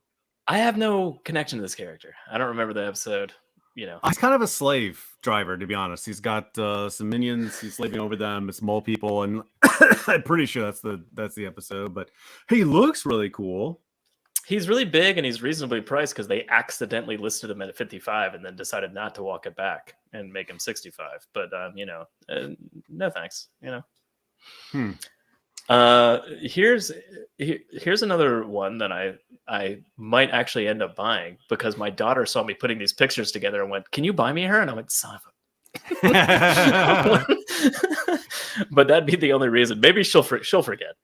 I have no connection to this character. I don't remember the episode. He's kind of a slave driver, to be honest. He's got some minions. He's slaving over them. It's mole people, and I'm pretty sure that's the episode. But he looks really cool. He's really big, and he's reasonably priced because they accidentally listed him at 55 and then decided not to walk it back and make him 65. But no thanks. Here's another one that I might actually end up buying because my daughter saw me putting these pictures together and went, "Can you buy me her?" And I'm like, "Son of a." But that'd be the only reason. Maybe she'll forget.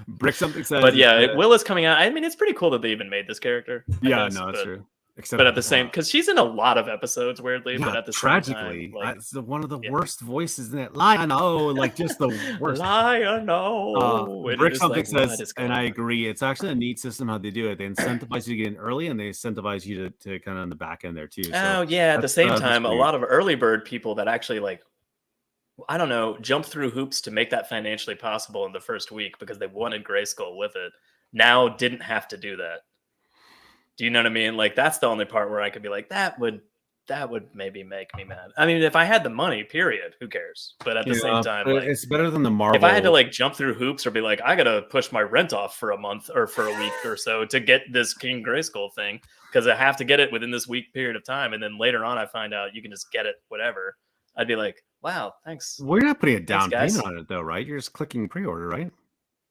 Brick something says. But yeah, Will is coming out. I mean, it's pretty cool that they even made this character. That's true. But at the same, because she's in a lot of episodes, weirdly. But at the tragically, same time, it's one of the worst voices in it. Lion-O, like just the worst. Lion-O. Brick something says, and I agree. It's actually a neat system how they do it. They incentivize you to get in early, and they incentivize you to kind of on the back end there too. So at the same time, a lot of early bird people that actually jump through hoops to make that financially possible in the first week because they wanted Grayskull with it. Now didn't have to do that. Do you know what I mean? Like, that's the only part where I could be like, that would maybe make me mad. I mean, if I had the money, period, who cares? But at the same time, it's better than the Marvel. If I had to jump through hoops or be like, I gotta push my rent off for a month or for a week or so to get this King Grayskull thing because I have to get it within this week period of time, and then later on I find out you can just get it whatever. I'd be like, wow, thanks. Well, you're not putting a down payment on it though, right? You're just clicking pre-order, right?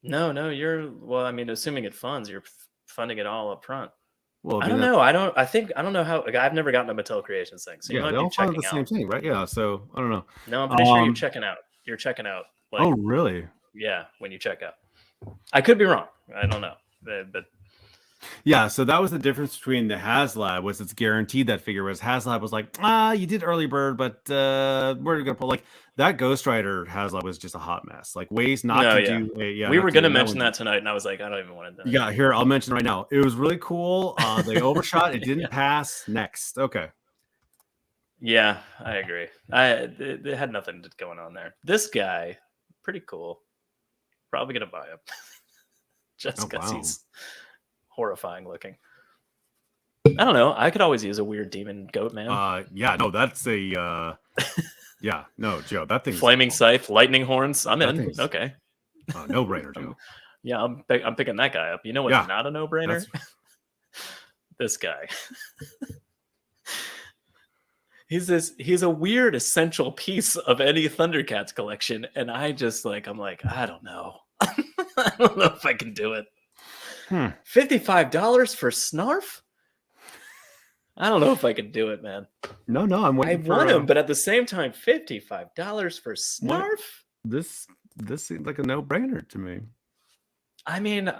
No, I mean, assuming it funds, you're funding it all up front. Well, I don't know. I don't know how. I've never gotten a Mattel Creations thing. So they all follow the same thing, right? Yeah. So I don't know. No, I'm pretty sure you're checking out. You're checking out. Oh, really? Yeah, when you check out. I could be wrong. I don't know. But yeah, so that was the difference between the HasLab was it's guaranteed that figure, whereas HasLab was like, you did early bird, but we're gonna pull that Ghost Rider HasLab was just a hot mess. Like ways not to do. We were gonna mention that tonight, and I was like, I don't even want to. Yeah, here I'll mention right now. It was really cool. They overshot. It didn't pass. Next, okay. Yeah, I agree. It had nothing going on there. This guy, pretty cool. Probably gonna buy him, just because he's horrifying looking. I don't know. I could always use a weird demon goat man. That's a Joe, that thing flaming scythe, lightning horns. I'm in. Okay. No brainer, Joe. Yeah, I'm picking that guy up. You know what's not a no-brainer? This guy. He's a weird essential piece of any Thundercats collection, and I'm like, I don't know. I don't know if I can do it. $55 for Snarf? I don't know if I can do it, man. No, I'm waiting for... I want him, but at the same time, $55 for Snarf? This seems like a no-brainer to me. I mean,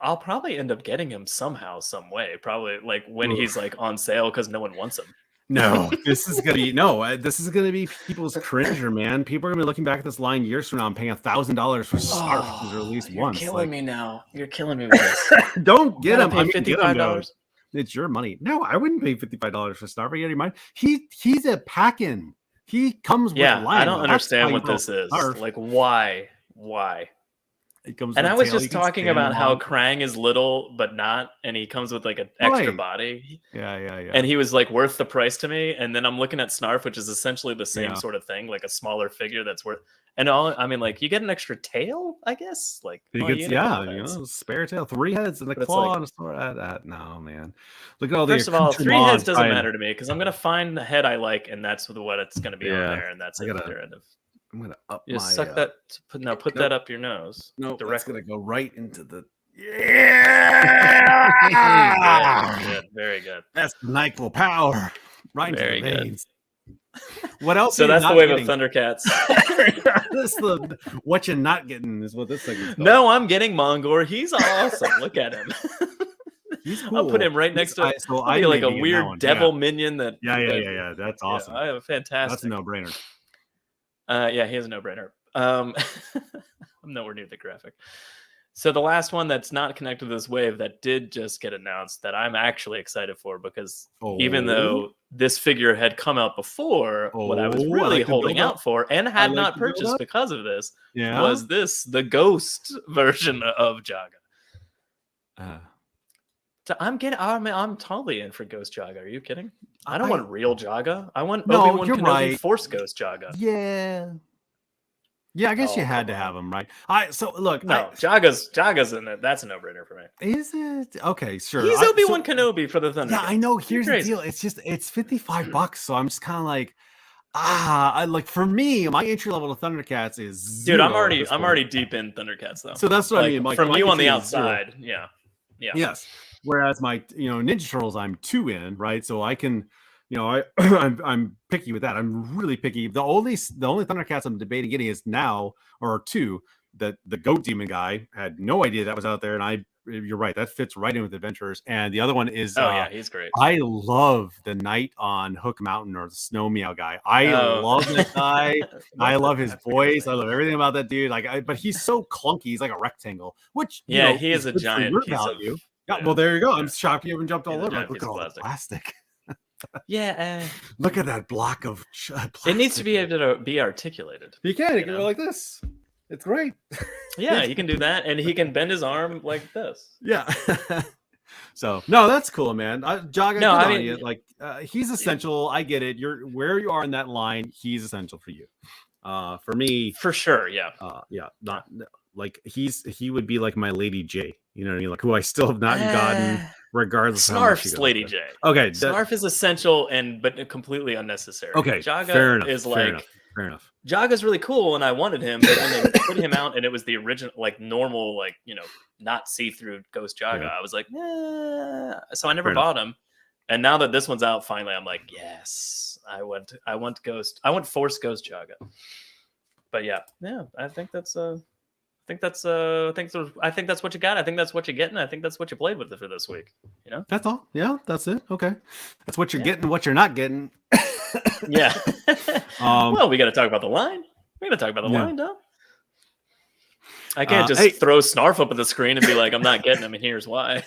I'll probably end up getting him somehow, some way. Probably like when he's like on sale because no one wants him. No, this is gonna be people's cringer, man. People are gonna be looking back at this line years from now and paying $1,000 for Snarf was released once. You're killing me now. You're killing me with this. Don't get him. I mean, $55. It's your money. No, I wouldn't pay $55 for Snarf. Are you out of your mind? He's a pack-in. He comes with Lion. I don't understand what this is. Like, why? And I was just talking about how Krang is little but not, and he comes with like an extra body. Yeah. And he was like worth the price to me. And then I'm looking at Snarf, which is essentially the same sort of thing, like a smaller figure that's worth. And you get an extra tail, I guess. Like he gets, spare tail, 3 heads and a claw and a sword. No, man. Look at all First of all, 3 heads doesn't matter to me because I'm gonna find the head I like, and that's what it's gonna be on there, and that's it. I'm gonna up my. Suck that. Put that up your nose. No, that's gonna go right into the. Very good. That's NyQuil power. Right into the veins. What else? So that's the wave of Thundercats. What you're not getting is what this thing is called. No, I'm getting Mongor. He's awesome. Look at him. He's cool. I'll put him right next to it. So I like a weird devil minion that. Yeah. That's awesome. I have a fantastic. That's a no-brainer. Yeah, he is a no-brainer. I'm nowhere near the graphic. So the last one that's not connected to this wave that did just get announced that I'm actually excited for because even though this figure had come out before, what I was really holding out for and had not purchased because of this was the Ghost version of Jaga. So I'm totally in for Ghost Jaga. Are you kidding? I don't want real Jaga. I want Obi-Wan Kenobi Force Ghost Jaga. Yeah, I guess you had to have him, right? So look, Jaga's in it. That's a no-brainer for me. Is it? Okay, sure. He's Obi-Wan Kenobi for the Thunder. Yeah, I know. Here's the deal. It's $55, so I'm just kind of like, for me, my entry level to Thundercats is dude. I'm already deep in Thundercats though. So that's what I mean. From you on the outside, yeah. Yes. Whereas my Ninja Turtles, I'm 2 in, right? So I can. I'm picky with that. I'm really picky. The only Thundercats I'm debating getting is now or 2. The Goat Demon guy had no idea that was out there, and you're right, that fits right in with Adventurers. And the other one is he's great. I love the Knight on Hook Mountain or the Snow Meow guy. I love that guy. I love his voice. I love everything about that dude. But he's so clunky. He's like a rectangle, which he is a giant piece value. Well, there you go. I'm shocked you haven't jumped all over. Look at all the plastic. Look at that block of plastic. It needs to be able to be articulated. He can go like this. It's great. Yeah, he can do that, and he can bend his arm like this. Yeah. So no, that's cool, man. Jaga, no, I mean, he's essential. I get it. You're where you are in that line. He's essential for you. For me, for sure. Yeah. Like he would be like my Lady J. You know what I mean? Like who I still have not gotten. Regardless of Snarf's Lady J. Okay. Snarf is essential but completely unnecessary. Okay. Jaga is fair enough. Jaga's really cool and I wanted him, but when they put him out and it was the original, like normal, like, not see-through Ghost Jaga, I was like, so I never bought him. And now that this one's out, finally, I'm like, yes, I want Force Ghost Jaga. But yeah, I think that's I think that's what you got. I think that's what you're getting. I think that's what you played with for this week. That's all. Yeah, that's it. Okay, that's what you're getting. What you're not getting. Yeah. Well, we got to talk about the line. We got to talk about the line, though. I can't just throw Snarf up at the screen and be like, "I'm not getting him," and here's why.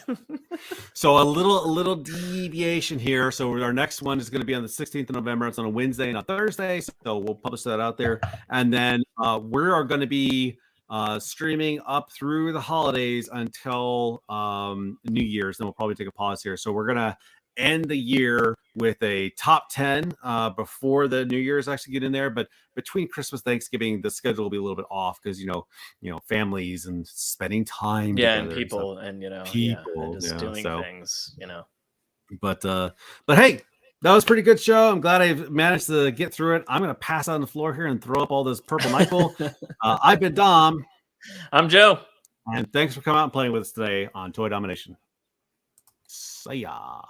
So a little deviation here. So our next one is going to be on the 16th of November. It's on a Wednesday and a Thursday. So we'll publish that out there, and then we are going to be streaming up through the holidays until New Year's. Then we'll probably take a pause here. So we're gonna end the year with a top 10 before the New Year's actually get in there. But between Christmas, Thanksgiving, the schedule will be a little bit off because families and spending time together, and people, and people, and just doing things, But hey, that was a pretty good show. I'm glad I managed to get through it. I'm going to pass out on the floor here and throw up all this purple NyQuil. I've been Dom. I'm Joe. And thanks for coming out and playing with us today on Toy DOMination. See ya.